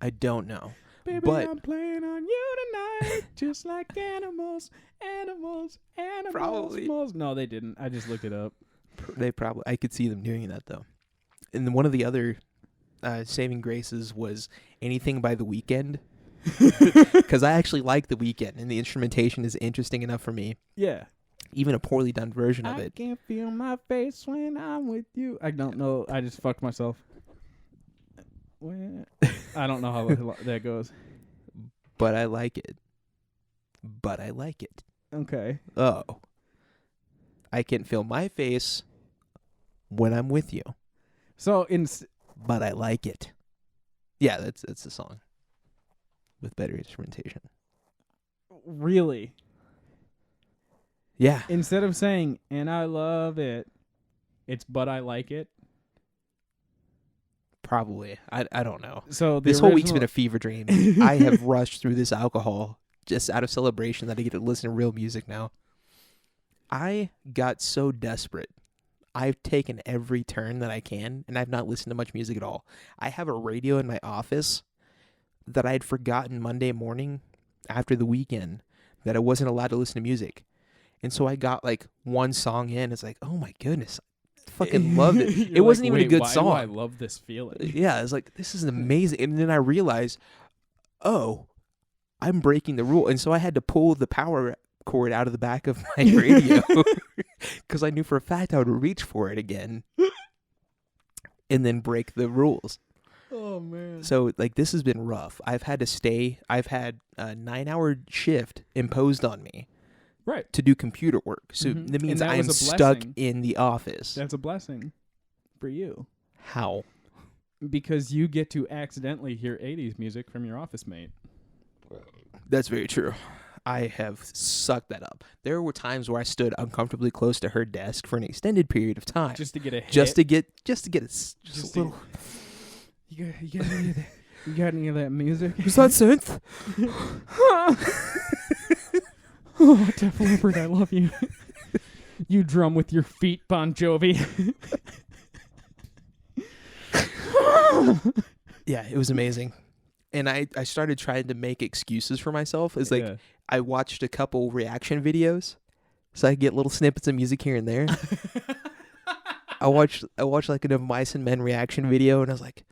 I don't know. Baby, But- I'm playing on you tonight, just like animals. Probably. Moles. No, they didn't. I just looked it up. They probably, I could see them doing that though. And then one of the other saving graces was anything by The Weeknd, because I actually like The Weeknd and the instrumentation is interesting enough for me. Yeah. Even a poorly done version of I it. can't feel my face when I'm with you. I don't know. I just fucked myself. I don't know how that goes. But I like it. But I like it. Okay. Oh. I can feel my face when I'm with you. So But I like it. Yeah, that's the song. With better instrumentation. really, Yeah. instead of saying "and I love it," it's "but I like it." Probably. I don't know. So This whole week's been a fever dream. I have rushed through this alcohol just out of celebration that I get to listen to real music now. I got so desperate. I've taken every turn that I can, and I've not listened to much music at all. I have a radio in my office that I had forgotten Monday morning after the weekend that I wasn't allowed to listen to music. And so I got like one song in. It's like, oh my goodness. I fucking loved it. You're It wasn't like, even a "Wait, good why song. do I love this feeling. Yeah, I was like, this is amazing. And then I realized, oh, I'm breaking the rule. And so I had to pull the power cord out of the back of my radio because I knew for a fact I would reach for it again and then break the rules. Oh man. So like this has been rough. I've had a 9-hour shift imposed on me Right. to do computer work. So Mhm. that means And that I'm was a stuck blessing. in the office. That's a blessing for you How? because you get to accidentally hear 80s music from your office mate. That's very true. I have sucked that up. There were times where I stood uncomfortably close to her desk for an extended period of time, Just to get a hit. just to get just Just a little. You got any of that? You got any of that music? Is that synth? Oh, Def Leppard, I love you. You drum with your feet, Bon Jovi. Yeah, it was amazing. And I started trying to make excuses for myself. It's like Yeah. I watched a couple reaction videos, so I get little snippets of music here and there. I watched like an Of Mice and Men reaction video, and I was like,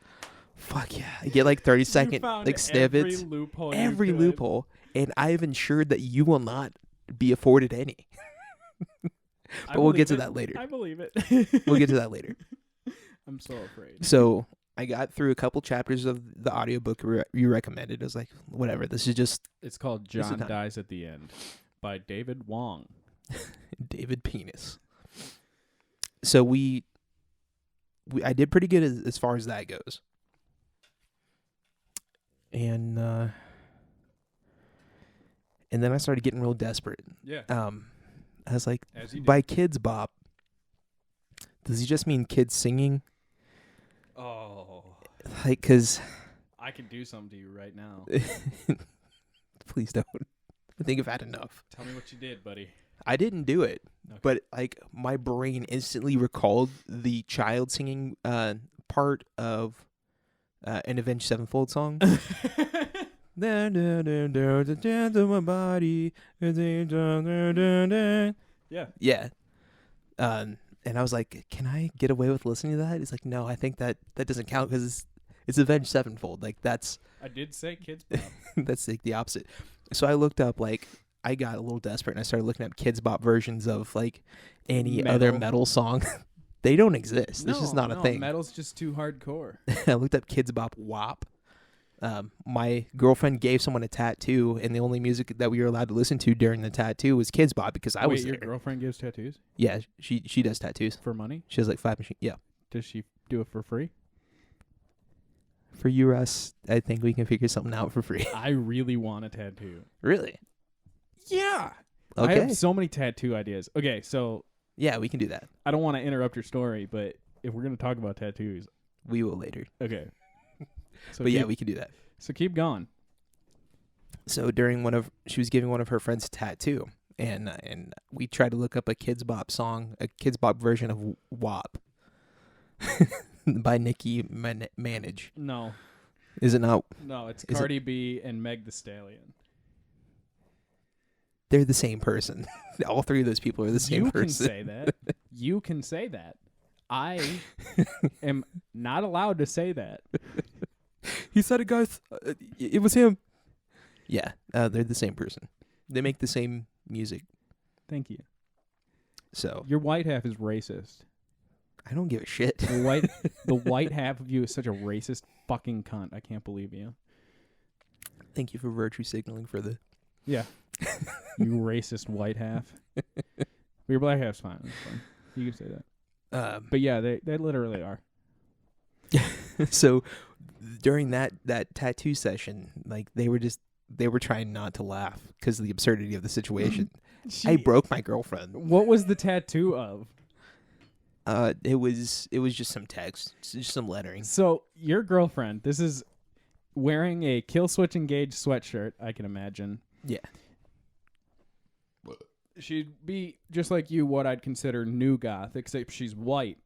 "Fuck yeah!" I get like 30-second like snippets, every loophole, and I've ensured that you will not be afforded any. But we'll get to that later. I believe it. We'll get to that later. I'm so afraid. So I got through a couple chapters of the audiobook you recommended. I was like, whatever. This is just It's called This is John not- Dies at the End by David Wong. David Penis. So I did pretty good as far as that goes. And then I started getting real desperate. Yeah. I was like, As you do. by Kids Bop, does he just mean kids singing? Oh. Like, because I can do something to you right now. please don't. I think I've had enough. Tell me what you did, buddy. I didn't do it, Okay. but like my brain instantly recalled the child singing part of an Avenged Sevenfold song. My body. Yeah. Yeah. And I was like, can I get away with listening to that? He's like, no, I think that doesn't count because it's Avenged Sevenfold. Like that's I did say Kids Bop. that's like the opposite. So I looked up, like, I got a little desperate and I started looking up Kids Bop versions of like any other metal song. They don't exist. This is not a thing. Metal's just too hardcore. I looked up Kids Bop WAP. My girlfriend gave someone a tattoo, and the only music that we were allowed to listen to during the tattoo was Kids Bop because I was Wait, your there. girlfriend gives tattoos Yeah, she does tattoos. for money? She has like 5 machines. Yeah. Does she do it for free? For you, Russ, I think we can figure something out for free. I really want a tattoo. Really? Yeah. I Okay. have so many tattoo ideas. Okay, so Yeah, we can do that. I don't want to interrupt your story, but if we're going to talk about tattoos, We will later. okay. So But yeah, keep- we can do that. So keep going. So during she was giving one of her friends a tattoo, and we tried to look up a Kids Bop song, a Kids Bop version of WAP by Nicki Minaj. No. Is it not? No, it's Is it- Cardi B and Meg the Stallion. They're the same person. All three of those people are the same You person. can say that. You can say that. I am not allowed to say that. He said it, guys. It was him. Yeah, they're the same person. They make the same music. Thank you. So Your white half is racist. I don't give a shit. The white half of you is such a racist fucking cunt. I can't believe you. Thank you for virtue signaling for the. Yeah. You racist white half. Your black half's fine. That's fine. You can say that. But yeah, they literally are. So during that tattoo session, like they were trying not to laugh because of the absurdity of the situation. I broke my girlfriend. What was the tattoo of? It was just some text, just some lettering. So your girlfriend, this is wearing a Kill Switch Engage sweatshirt, I can imagine. Yeah. She'd be just like you, what I'd consider new goth, except she's white.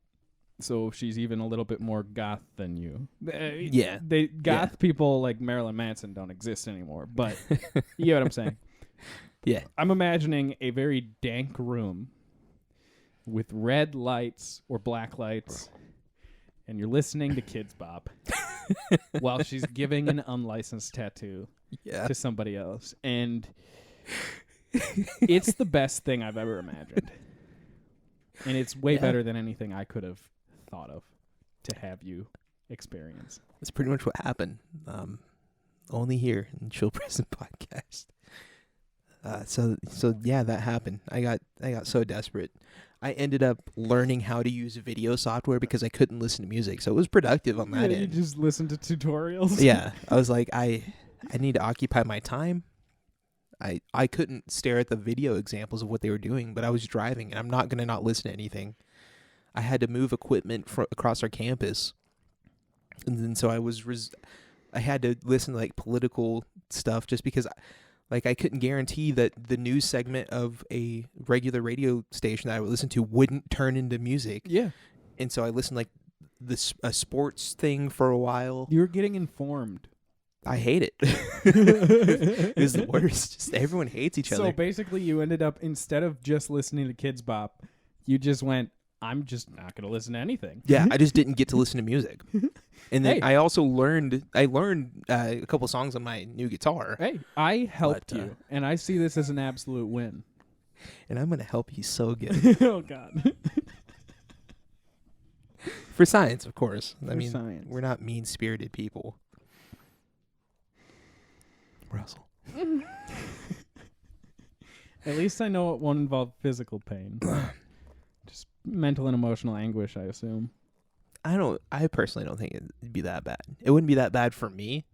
So she's even a little bit more goth than you. Yeah. Goth people like Marilyn Manson don't exist anymore, but you get what I'm saying. Yeah. I'm imagining a very dank room with red lights or black lights, and you're listening to Kids Bop while she's giving an unlicensed tattoo Yeah. to somebody else. And it's the best thing I've ever imagined. And it's way Yeah. better than anything I could have thought of to have you experience. That's pretty much what happened. Only here in Chill Prison Podcast. So yeah, that happened. I got so desperate. I ended up learning how to use video software because I couldn't listen to music. So it was productive on that You end. just listen to tutorials. Yeah, I was like, I need to occupy my time. I couldn't stare at the video examples of what they were doing, but I was driving, and I'm not going to not listen to anything. I had to move equipment across our campus, and then so I had to listen to like political stuff just because I couldn't guarantee that the news segment of a regular radio station that I would listen to wouldn't turn into music. Yeah. And so I listened like a sports thing for a while. You're getting informed. I hate it. It was the worst. Just everyone hates each other. So basically you ended up, instead of just listening to Kids Bop, you just went, I'm just not going to listen to anything. Yeah, I just didn't get to listen to music. And then Hey. I also learned a couple songs on my new guitar. Hey, I helped But, you, and I see this as an absolute win. And I'm going to help you so good. Oh, God. For science, of course. I For mean, science. we're not mean-spirited people. Russell. At least I know it won't involve physical pain. Just mental and emotional anguish, I assume. I personally don't think it'd be that bad. It wouldn't be that bad for me.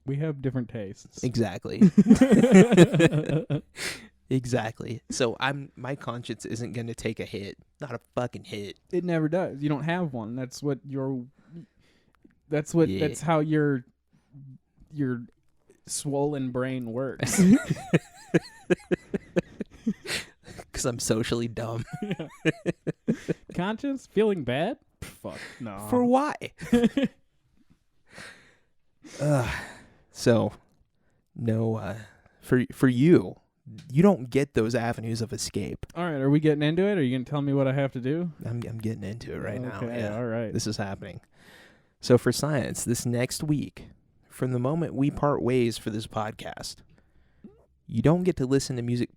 We have different tastes. Exactly. Exactly. So my conscience isn't going to take a hit. Not a fucking hit. It never does. You don't have one. That's how your swollen brain works. Because I'm socially dumb. Conscious? Feeling bad? Fuck no. For why? So, no, for you don't get those avenues of escape. All right, are we getting into it? Are you going to tell me what I have to do? I'm getting into it right now. Okay, Yeah, all right. this is happening. So for science, this next week, from the moment we part ways for this podcast, you don't get to listen to music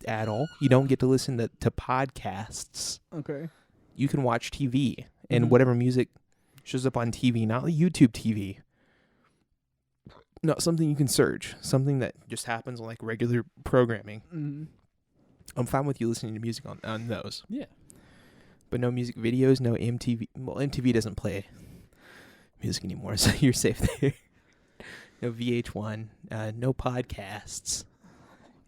at all. You don't get to listen to podcasts. Okay. You can watch TV and Mhm. whatever music shows up on TV, not like YouTube TV. Not something you can search, something that just happens on like regular programming. Mm-hmm. I'm fine with you listening to music on those. Yeah. But no music videos, no MTV. Well, MTV doesn't play music anymore, so you're safe there. No VH1, no podcasts.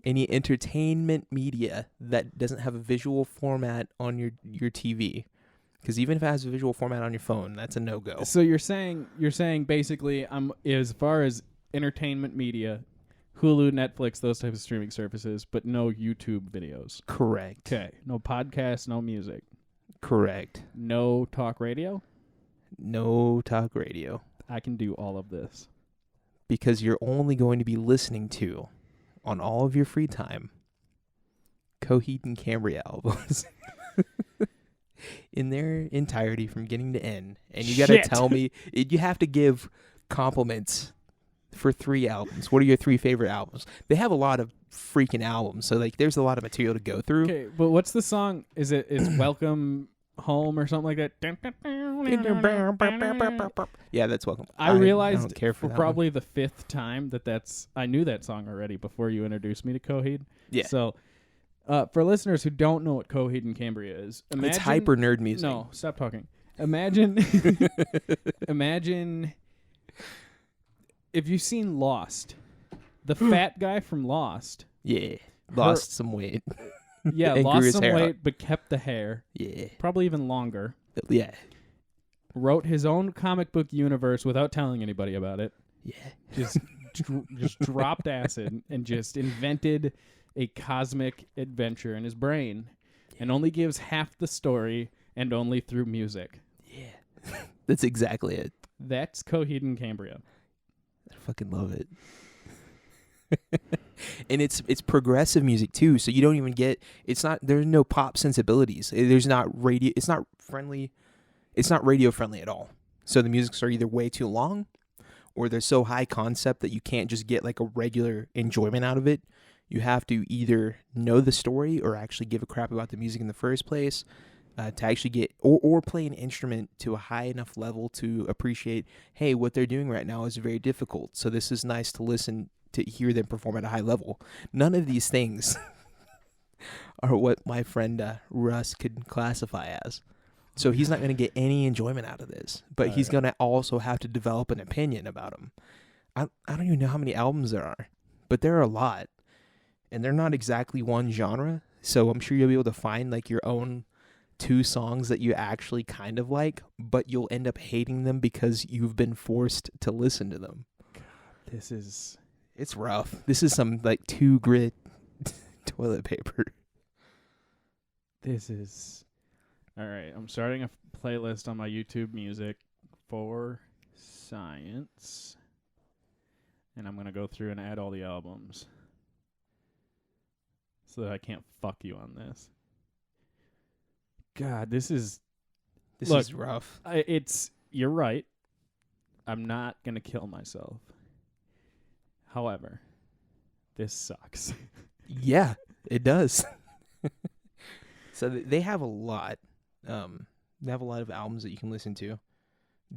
Any entertainment media that doesn't have a visual format on your TV. Because even if it has a visual format on your phone, that's a no-go. So you're saying basically as far as entertainment media, Hulu, Netflix, those types of streaming services, but no YouTube videos. Correct. Okay. No podcasts, no music. Correct. No talk radio? No talk radio. I can do all of this. Because you're only going to be listening to, on all of your free time, Coheed and Cambria albums. In their entirety from beginning to end. And you got to Shit. tell me, you have to give compliments for 3 albums. What are your 3 favorite albums? They have a lot of freaking albums, so like there's a lot of material to go through. Okay, but what's the song? Is Welcome Home or something like that? Yeah, that's Welcome. I realized don't care for that probably the 5th time I knew that song already before you introduced me to Coheed. Yeah. So, for listeners who don't know what Coheed and Cambria is, imagine... It's hyper nerd music. No, stop talking. Imagine... imagine... If you've seen Lost, the fat guy from Lost... Yeah. Lost some weight. Yeah, And grew lost his some hair out. weight, but kept the hair. Yeah. Probably even longer. Yeah. Wrote his own comic book universe without telling anybody about it. Yeah. Just dropped acid and just invented a cosmic adventure in his brain, and only gives half the story and only through music. Yeah. That's exactly it. That's Coheed and Cambria. I fucking love it. And it's progressive music too, so you don't even get there's no pop sensibilities. It's not radio friendly at all. So the musics are either way too long or they're so high concept that you can't just get like a regular enjoyment out of it. You have to either know the story or actually give a crap about the music in the first place. to actually get or play an instrument to a high enough level to appreciate, hey, what they're doing right now is very difficult. So this is nice to listen to hear them perform at a high level. None of these things are what my friend Russ could classify as. So he's not going to get any enjoyment out of this, but he's going to also have to develop an opinion about them. I don't even know how many albums there are, but there are a lot, and they're not exactly one genre. So I'm sure you'll be able to find like your own 2 songs that you actually kind of like, but you'll end up hating them because you've been forced to listen to them. This is... It's rough. This is some like 2 grit toilet paper. This is... All right, I'm starting a playlist on my YouTube Music for Science, and I'm going to go through and add all the albums so that I can't fuck you on this. God, this is... This Look, is rough. You're right. I'm not going to kill myself. However, this sucks. Yeah, it does. So they have a lot. They have a lot of albums that you can listen to.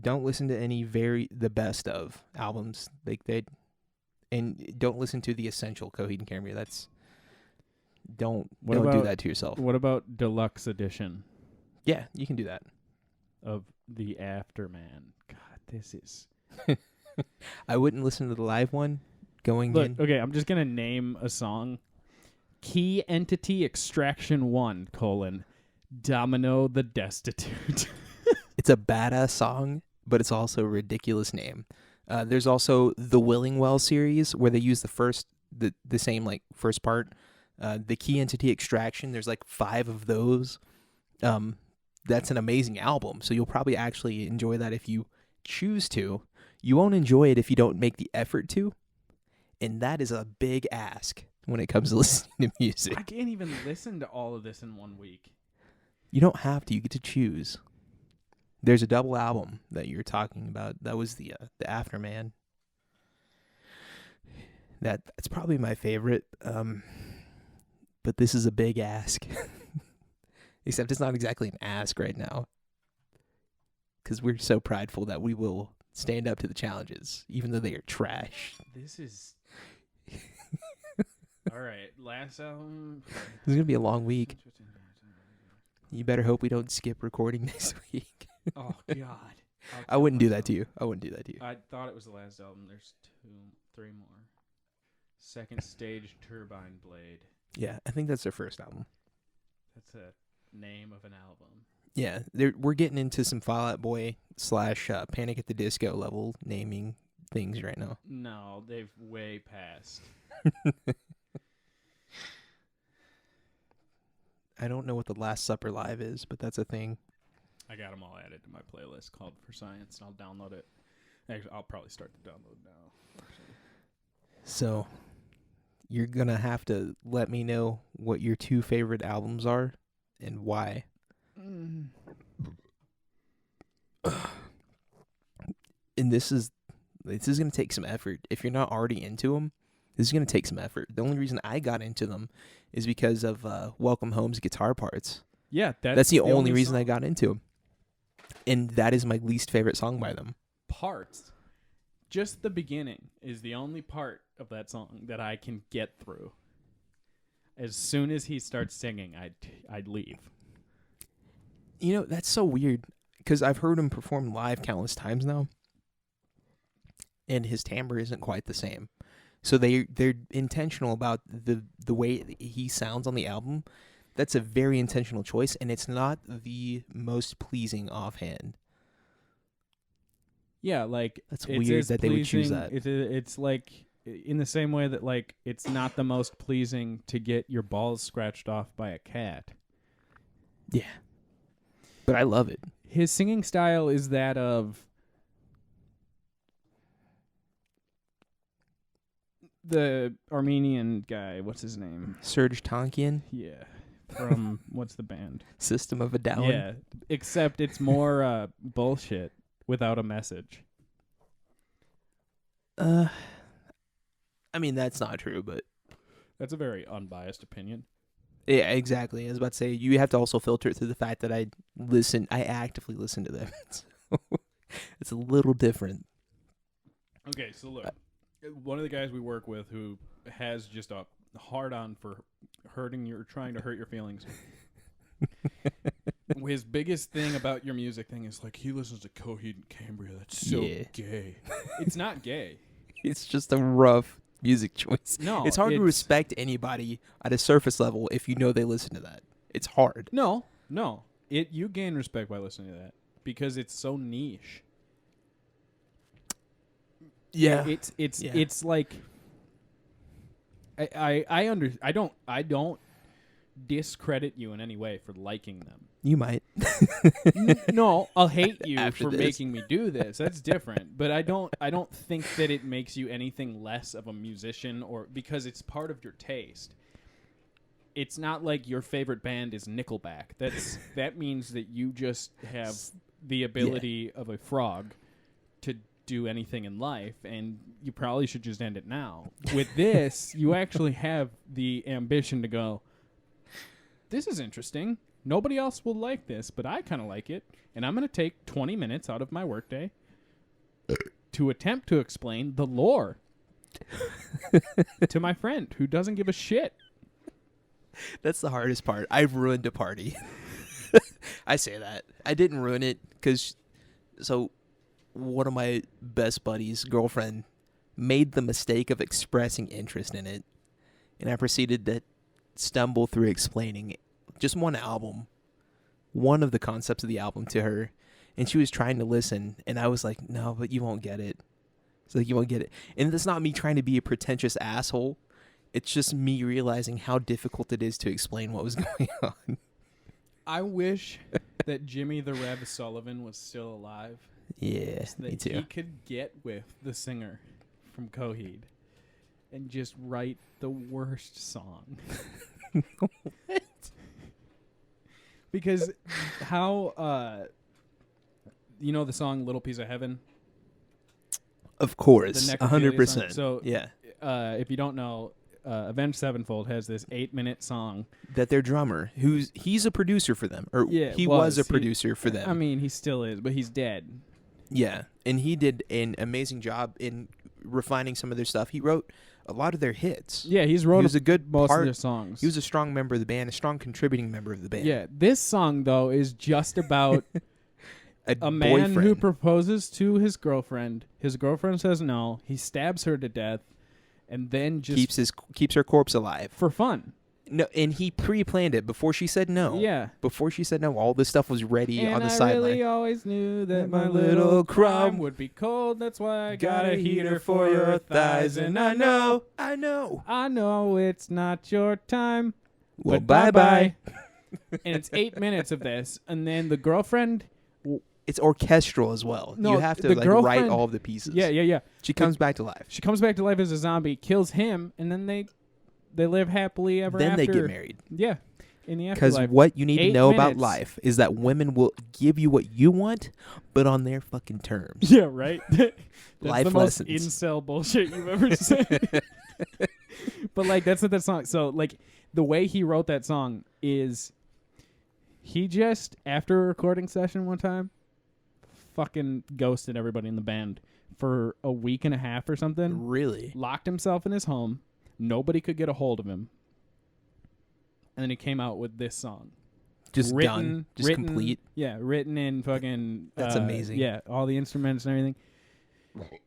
Don't listen to any the best of albums. And don't listen to the essential Coheed and Cambria. Don't do that to yourself. What about Deluxe Edition Yeah, you can do that. of the Afterman? God, this is... I wouldn't listen to the live one going Look, in. okay, I'm just going to name a song. Key Entity Extraction 1, Domino the Destitute. It's a badass song, but it's also a ridiculous name. There's also the Willingwell series where they use the same like first part. The Key Entity Extraction, there's like 5 of those. That's an amazing album, so you'll probably actually enjoy that if you choose to. You won't enjoy it if you don't make the effort to, and that is a big ask when it comes to listening to music. I can't even listen to all of this in 1 week. You don't have to. You get to choose. There's a double album that you're talking about. That was the Afterman. That's probably my favorite. But this is a big ask. Except it's not exactly an ask right now. Because we're so prideful that we will stand up to the challenges, even though they are trash. This is... All right, last album... This is going to be a long week. You better hope we don't skip recording next week. Oh, God. I wouldn't do that to you. I wouldn't do that to you. I thought it was the last album. There's 3 more. Second Stage Turbine Blade. Yeah, I think that's their first album. That's a name of an album. Yeah, we're getting into some Fall Out Boy / Panic at the Disco level naming things right now. No, they've way passed. I don't know what the Last Supper Live is, but that's a thing. I got them all added to my playlist called For Science, and I'll download it. Actually, I'll probably start the download now. Actually. So, you're going to have to let me know what your 2 favorite albums are and why. And this is going to take some effort. If you're not already into them, this is going to take some effort. The only reason I got into them is because of Welcome Home's guitar parts. Yeah, that's the only reason I got into them. And that is my least favorite song by them. Parts. Just the beginning is the only part of that song that I can get through. As soon as he starts singing, I'd leave. You know, that's so weird because I've heard him perform live countless times now, and his timbre isn't quite the same. So they're intentional about the way he sounds on the album. That's a very intentional choice, and it's not the most pleasing offhand. Yeah, like that's weird that they would choose that. It's like in the same way that like it's not the most pleasing to get your balls scratched off by a cat. Yeah, but I love it. His singing style is that of the Armenian guy. What's his name? Serge Tankian. Yeah. From what's the band? System of a Down. Yeah, except it's more bullshit without a message. I mean that's not true, but that's a very unbiased opinion. Yeah, exactly. I was about to say you have to also filter it through the fact that I actively listen to them. So it's a little different. Okay, so look, one of the guys we work with who has just a hard on for trying to hurt your feelings. His biggest thing about your music thing is like he listens to Coheed and Cambria. That's so gay. It's not gay. It's just a rough music choice. No, it's hard to respect anybody at a surface level if you know they listen to that. It's hard. No. You gain respect by listening to that because it's so niche. Yeah, it's like I don't discredit you in any way for liking them. You might. No, I'll hate you After for this. making me do this. That's different. But I don't think that it makes you anything less of a musician or because it's part of your taste. It's not like your favorite band is Nickelback. That means that you just have the ability of a frog to do anything in life, and you probably should just end it now. With this, you actually have the ambition to go, this is interesting. Nobody else will like this, but I kind of like it, and I'm going to take 20 minutes out of my workday to attempt to explain the lore to my friend who doesn't give a shit. That's the hardest part. I've ruined a party. I say that. I didn't ruin it because one of my best buddies' girlfriend made the mistake of expressing interest in it, and I proceeded to stumble through explaining just one of the concepts of the album to her, and she was trying to listen, and I was like, no, but you won't get it. It's like, you won't get it. And it's not me trying to be a pretentious asshole. It's just me realizing how difficult it is to explain what was going on. I wish that Jimmy the Rev Sullivan was still alive. Yeah, so that me too. he could get with the singer from Coheed and just write the worst song. What? Because how, you know the song Little Piece of Heaven? Of course, The necrophilia 100%. song? So, yeah. If you don't know, Avenged Sevenfold has this 8-minute song. That their drummer, he's a producer for them, or he was a producer for them. I mean, he still is, but he's dead. Yeah, and he did an amazing job in refining some of their stuff. He wrote a lot of their hits. Yeah, he was a good most of their songs. He was a strong member of the band, a strong contributing member of the band. Yeah, this song though is just about a man boyfriend who proposes to his girlfriend. His girlfriend says no. He stabs her to death, and then just keeps her corpse alive for fun. No, and he pre-planned it before she said no. Yeah. Before she said no, all this stuff was ready on the sideline. sideline. I really always knew that my little crumb would be cold. That's why I got a heater for your thighs. And I know it's not your time. Well, but bye-bye. And it's 8 minutes of this. And then the girlfriend... It's orchestral as well. No, you have to write all of the pieces. Yeah. She comes back to life. She comes back to life as a zombie, kills him, and then they live happily ever then after. Then they get married. Yeah, in the afterlife. Because what you need to know about minutes. life is that women will give you what you want, but on their fucking terms. Yeah, right? That's Life the lessons. most incel bullshit you've ever said. But, like, that's what that song... So, like, the way he wrote that song is he just, after a recording session one time, fucking ghosted everybody in the band for a week and a half or something. Really? Locked himself in his home. Nobody could get a hold of him. And then he came out with this song. Just done. Just complete. Yeah, written in fucking... That's amazing. Yeah, all the instruments and everything.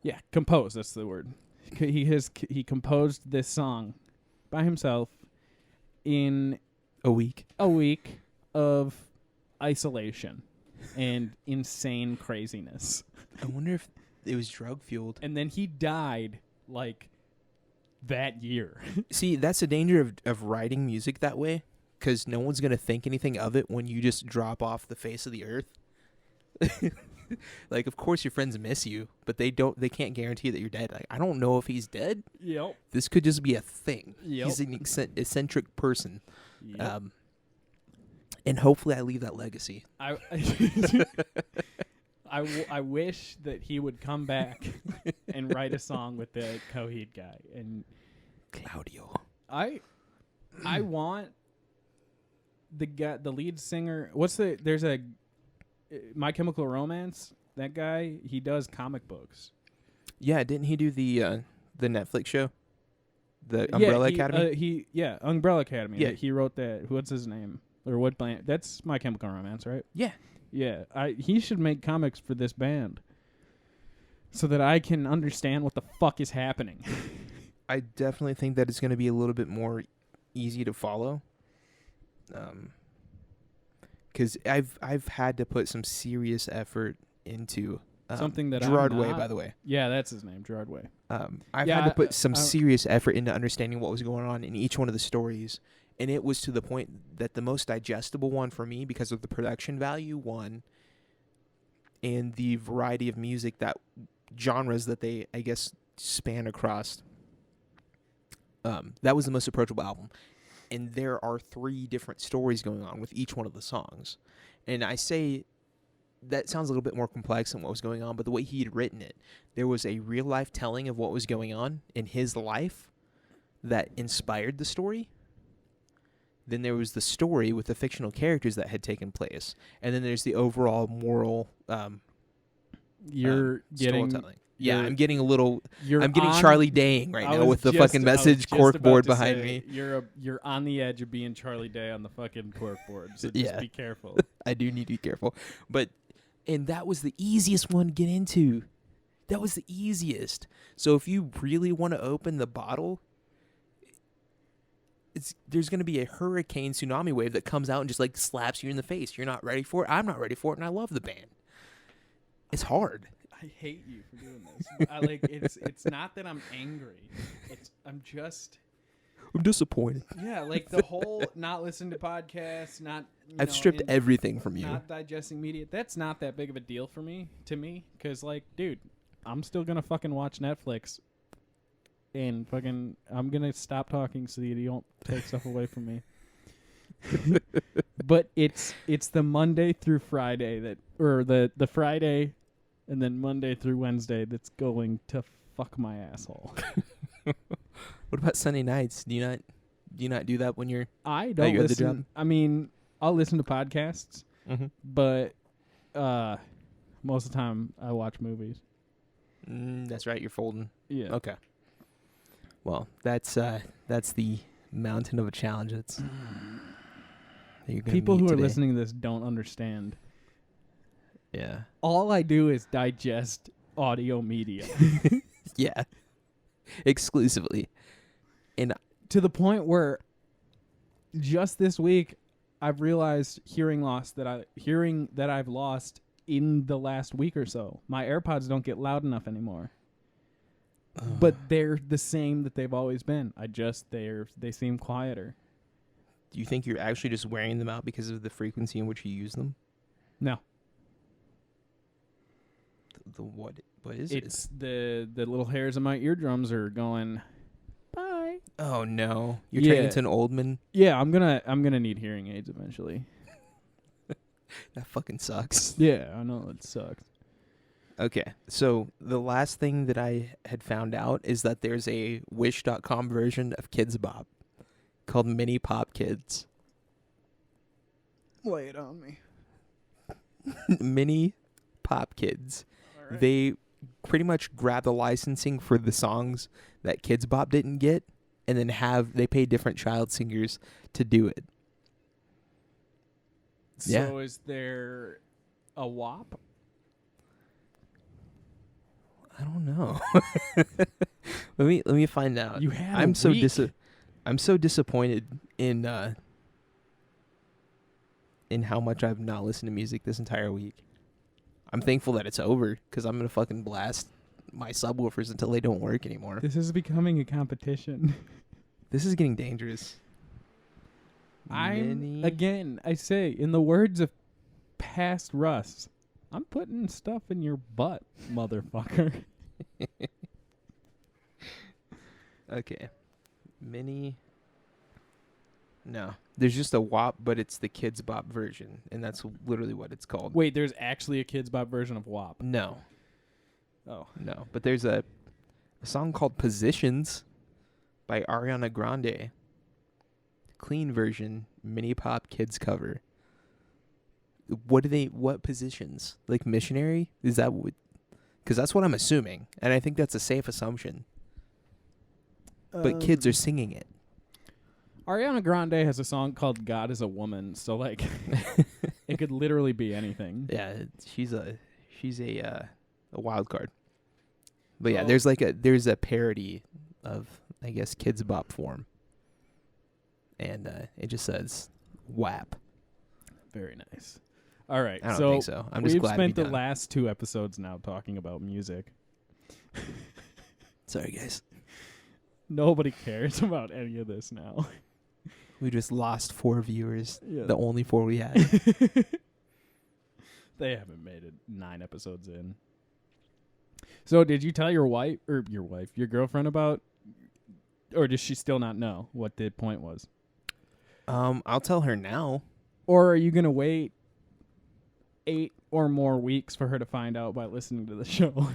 Yeah, composed, that's the word. He composed this song by himself in... A week of isolation and insane craziness. I wonder if it was drug-fueled. And then he died, like... that year. See, that's the danger of writing music that way, because no one's going to think anything of it when you just drop off the face of the earth. Like, of course your friends miss you, but they can't guarantee that you're dead. Like, I don't know if he's dead. Yep. This could just be a thing. Yep. He's an eccentric person. Yep. And hopefully I leave that legacy. I wish that he would come back and write a song with the Coheed guy. And Claudio. I want the lead singer. There's a My Chemical Romance. That guy, he does comic books. Yeah, didn't he do the Netflix show, the Umbrella Academy? Umbrella Academy. Yeah. He wrote that. What's his name? Or what band? That's My Chemical Romance, right? Yeah. Yeah. He should make comics for this band, so that I can understand what the fuck is happening. I definitely think that it's going to be a little bit more easy to follow. Because I've had to put some serious effort into something that Gerard I'm Way, not. by the way. Yeah, that's his name, Gerard Way. I've had to put some serious effort into understanding what was going on in each one of the stories, and it was to the point that the most digestible one for me, because of the production value, one, and the variety of music genres that they, I guess, span across. That was the most approachable album. And there are 3 different stories going on with each one of the songs. And I say that sounds a little bit more complex than what was going on, but the way he had written it, there was a real-life telling of what was going on in his life that inspired the story. Then there was the story with the fictional characters that had taken place. And then there's the overall moral storytelling. Yeah, I'm getting a little. I'm getting Charlie Daying right now with the fucking message corkboard behind me. You're on the edge of being Charlie Day on the fucking corkboard. So just be careful. I do need to be careful, and that was the easiest one to get into. That was the easiest. So if you really want to open the bottle, there's going to be a hurricane tsunami wave that comes out and just like slaps you in the face. You're not ready for it. I'm not ready for it, and I love the band. It's hard. I hate you for doing this. It's not that I'm angry. I'm disappointed. Yeah, like the whole not listening to podcasts, I've stripped everything from you. Not digesting media. That's not that big of a deal to me, because like, dude, I'm still gonna fucking watch Netflix, and fucking I'm gonna stop talking so that you don't take stuff away from me. But it's the Monday through Friday or the Friday. And then Monday through Wednesday, that's going to fuck my asshole. What about Sunday nights? Do you not do that when you're? I don't listen. At the job? I mean, I'll listen to podcasts, but most of the time I watch movies. That's right. You're folding. Yeah. Okay. Well, that's the mountain of a challenge. That's people who are listening to this don't understand. Yeah. All I do is digest audio media. Yeah. Exclusively. And to the point where just this week I've realized hearing that I've lost in the last week or so. My AirPods don't get loud enough anymore. But they're the same that they've always been. They seem quieter. Do you think you're actually just wearing them out because of the frequency in which you use them? No. What is it's the little hairs in my eardrums are going bye. Oh no, you're turning into an old man. Yeah, I'm gonna need hearing aids eventually. That fucking sucks. Yeah, I know it sucks. Okay, so the last thing that I had found out is that there's a Wish.com version of Kids Bop called Mini Pop Kids. Lay it on me. Mini Pop Kids. Right. They pretty much grab the licensing for the songs that Kids Bop didn't get, and then they pay different child singers to do it. So is there a WAP? I don't know. let me find out. You had I'm so disappointed in how much I've not listened to music this entire week. I'm thankful that it's over because I'm gonna fucking blast my subwoofers until they don't work anymore. This is becoming a competition. This is getting dangerous. I say, in the words of past Russ, I'm putting stuff in your butt, motherfucker. Okay. No. There's just a WAP, but it's the Kids Bop version, and that's literally what it's called. Wait, there's actually a Kids Bop version of WAP? No. Oh. No, but there's a song called Positions by Ariana Grande. clean version, mini pop kids cover. What positions? Like missionary? Is that what? Because that's what I'm assuming. And I think that's a safe assumption. But kids are singing it. Ariana Grande has a song called "God Is a Woman," so like, it could literally be anything. Yeah, she's a wild card. But yeah, Well- there's a parody of, I guess, Kids Bop form. And it just says WAP. Very nice. All right, I don't so think so. I'm just we've glad to spent be the done. last 2 episodes now talking about music. Sorry, guys. Nobody cares about any of this now. We just lost 4 viewers. Yeah. The only 4 we had. They haven't made it 9 episodes in. So did you tell your girlfriend about, or does she still not know what the point was? I'll tell her now. Or are you going to wait 8 or more weeks for her to find out by listening to the show?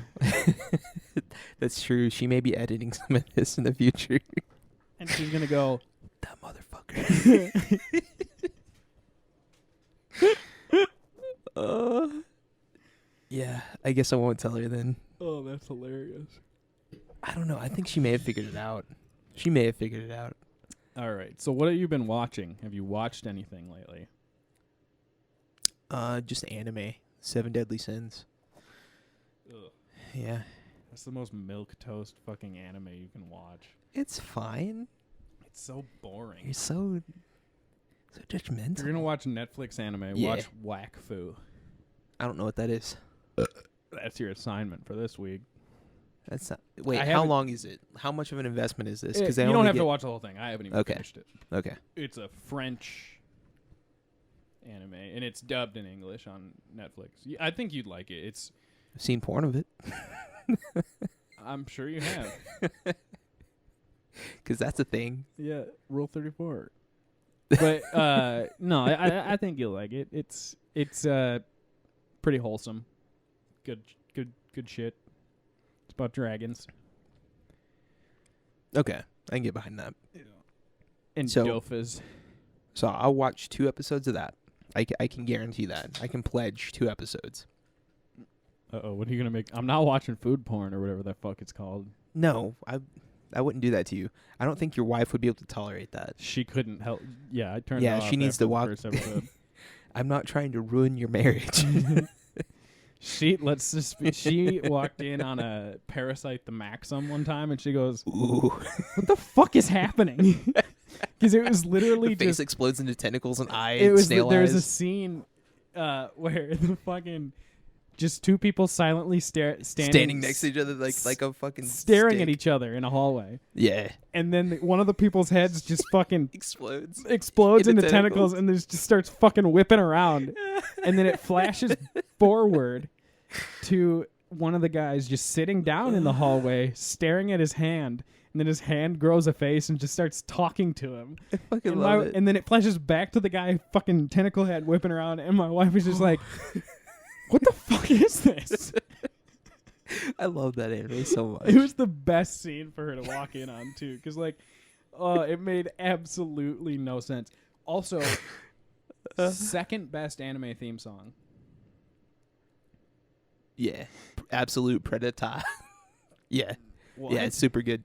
That's true. She may be editing some of this in the future. And she's going to go, That motherfucker. Yeah, I guess I won't tell her then. oh, that's hilarious. I don't know. I think she may have figured it out. All right. So what have you been watching? Have you watched anything lately? Just anime. 7 Deadly Sins. Ugh. Yeah. That's the most milquetoast fucking anime you can watch. It's fine. It's so boring. You're so judgmental. If you're going to watch Netflix anime, Yeah. watch Wakfu. I don't know what that is. That's your assignment for this week. That's not. Wait, I how haven't- long is it? How much of an investment is this? You Because don't have to watch the whole thing. I haven't even Okay. finished it. Okay. It's a French anime, and it's dubbed in English on Netflix. I think you'd like it. I've seen porn of it. I'm sure you have. Because that's a thing. Yeah, Rule 34. But no, I think you'll like it. It's pretty wholesome. Good shit. It's about dragons Okay. I can get behind that. and So- dofas. So I'll watch 2 episodes of that. I can guarantee that. I can pledge 2 episodes. What are you gonna make? I'm not watching food porn or whatever the fuck it's called. No, I wouldn't do that to you. I don't think your wife would be able to tolerate that. She couldn't help. Yeah, I turned. Yeah, it off she needs after to the walk- first episode. I'm not trying to ruin your marriage. She walked in on a Parasite the Maxim one time, and she goes, Ooh. "What the fuck is happening?" Because it was literally The face just. explodes into tentacles and eyes. It was snail there's a eyes. scene where the fucking just 2 people silently standing next to each other like a fucking staring stick. at each other in a hallway, Yeah. and then one of the people's heads just fucking Explodes. explodes Into into tentacles and then just starts fucking whipping around, and then it flashes forward to one of the guys just sitting down in the hallway staring at his hand, and then his hand grows a face and just starts talking to him, I fucking and, love it. and then it flashes back to the guy fucking tentacle head whipping around, and my wife was just like, what the fuck is this? I love that anime so much. It was the best scene for her to walk in on too, because like, it made absolutely no sense. Also, second best anime theme song. Yeah. Absolute Predator. Yeah. What? Yeah, it's super good.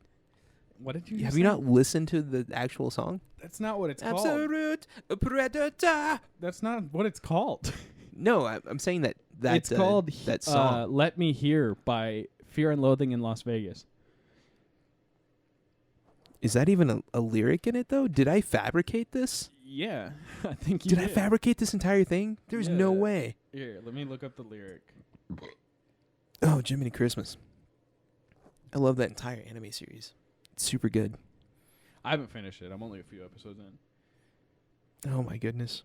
What did you? Have say? you not listened to the actual song? That's not what it's called. Absolute Predator. That's not what it's called. No, I'm saying that It's called that song. "Let Me Hear" by Fear and Loathing in Las Vegas. Is that even a lyric in it though? Did I fabricate this? Yeah, I think you Did I fabricate this entire thing? There's no Yeah. way. Here, let me look up the lyric. Oh, Jiminy Christmas. I love that entire anime series. It's super good. I haven't finished it. I'm only a few episodes in. Oh my goodness.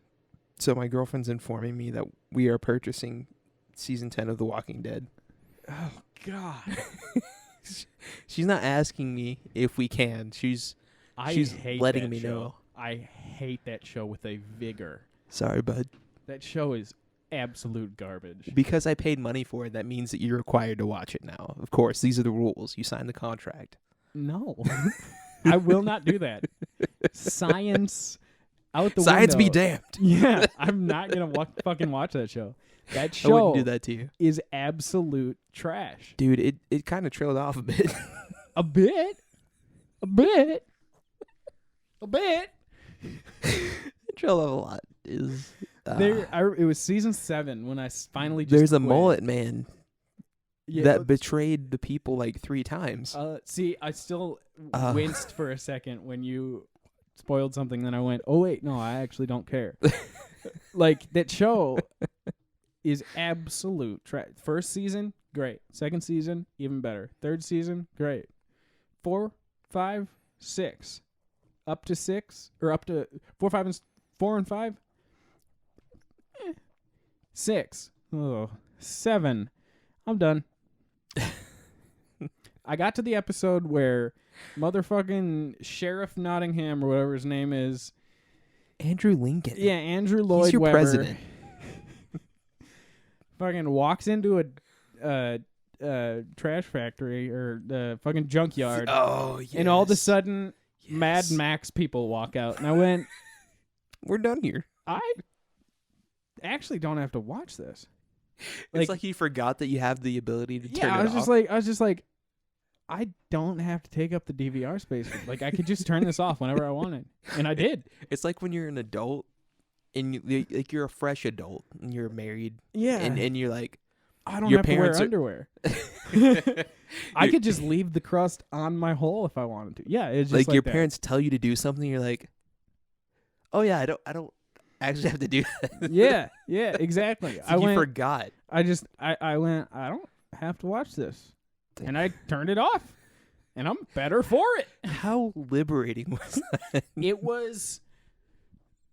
So my girlfriend's informing me that we are purchasing season 10 of The Walking Dead. Oh God, She's not asking me if we can. She's hate letting that me show. know. I hate that show with a vigor. Sorry, bud. That show is absolute garbage. Because I paid money for it, that means that you're required to watch it now. Of course, these are the rules. You signed the contract. No, I will not do that. Science out the Science be window. damned. Yeah, I'm not gonna fucking watch that show. That I show wouldn't do that to you. is absolute trash. Dude, it kind of trailed off a bit. A bit. It trailed off a lot. It was season 7 when I finally just There's a quit. mullet man Yeah, that betrayed the people like 3 times. see, I still winced for a second when you spoiled something. Then I went, oh wait, no, I actually don't care. Like that show is absolute trash. First season, great. Second season, even better. Third season, great. 4, 5, 6, up to 6 or up to 4 and 5. 6. Oh, 7. I'm done. I got to the episode where motherfucking Sheriff Nottingham or whatever his name is. Andrew Lincoln. Yeah, Andrew Lloyd He's your Webber. president. Fucking walks into a trash factory or the fucking junkyard. Oh, yes. And all of a sudden, Yes. Mad Max people walk out. And I went, We're done here. I actually don't have to watch this. It's like you forgot that you have the ability to turn it I was off. just like, I don't have to take up the DVR space. Like, I could just turn this off whenever I wanted. And I did. It's like when you're an adult and you're a fresh adult and you're married. Yeah. And you're like, I don't your have to wear parents are- underwear. I could just leave the crust on my hole if I wanted to. Yeah, it's just like your that. parents tell you to do something, you're like, oh yeah, I don't actually have to do that. Yeah, exactly. It's like you forgot. I went, I don't have to watch this. And I turned it off. And I'm better for it. How liberating was that? It was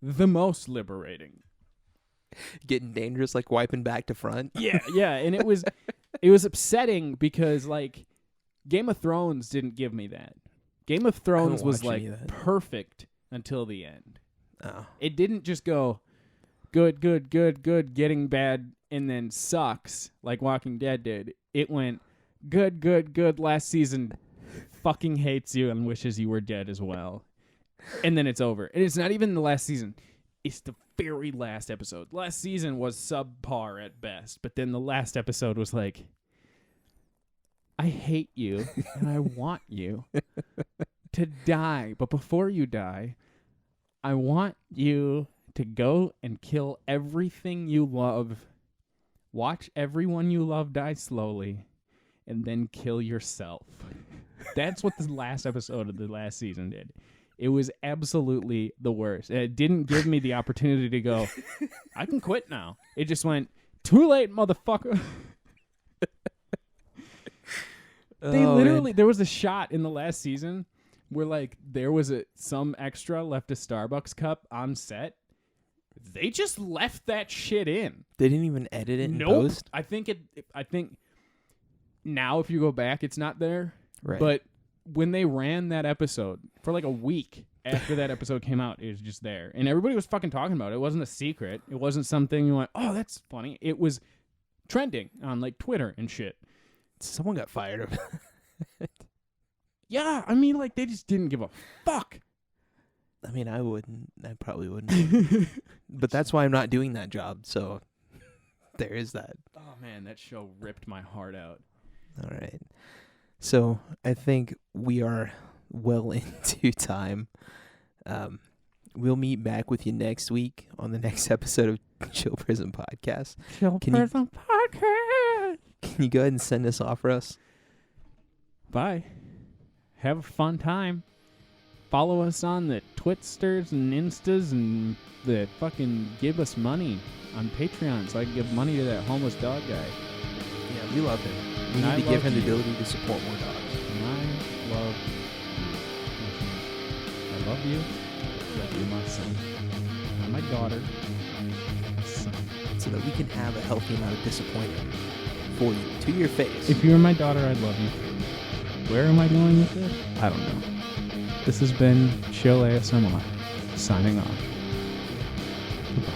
the most liberating. Getting dangerous, like wiping back to front. Yeah, and it was upsetting because like Game of Thrones didn't give me that. Game of Thrones was watch any like of that. perfect until the end. Oh. It didn't just go good, getting bad, and then sucks like Walking Dead did. It went good, last season fucking hates you and wishes you were dead as well. And then it's over. And it's not even the last season. It's the very last episode. Last season was subpar at best, but then the last episode was like, I hate you and I want you to die. But before you die, I want you to go and kill everything you love. Watch everyone you love die slowly and then kill yourself. That's what the last episode of the last season did. It was absolutely the worst. And it didn't give me the opportunity to go, I can quit now. It just went, too late, motherfucker. There was a shot in the last season where like there was some extra left a Starbucks cup on set. They just left that shit in. They didn't even edit it in Nope. post? I think now if you go back, it's not there. Right. But when they ran that episode for like a week after that episode came out, it was just there. And everybody was fucking talking about it. It wasn't a secret. It wasn't something you went, oh, that's funny. It was trending on like Twitter and shit. Someone got fired. Yeah, I mean, like they just didn't give a fuck. I mean, I wouldn't. I probably wouldn't. But that's why I'm not doing that job. So there is that. Oh man, that show ripped my heart out. All right. So I think we are well into time. We'll meet back with you next week on the next episode of Chill Prison Podcast. Can you- Podcast. Can you go ahead and send this off for us? Bye. Have a fun time. Follow us on the Twitsters and Instas and the fucking give us money on Patreon so I can give money to that homeless dog guy. Yeah, we love him. We And I need to give love him the you. ability to support more dogs. And I love you. I love you. Like you're my son. Not my daughter. My son. So that we can have a healthy amount of disappointment for you, to your face. If you were my daughter, I'd love you. Where am I going with this? I don't know. This has been Chill ASMR, signing off. Goodbye.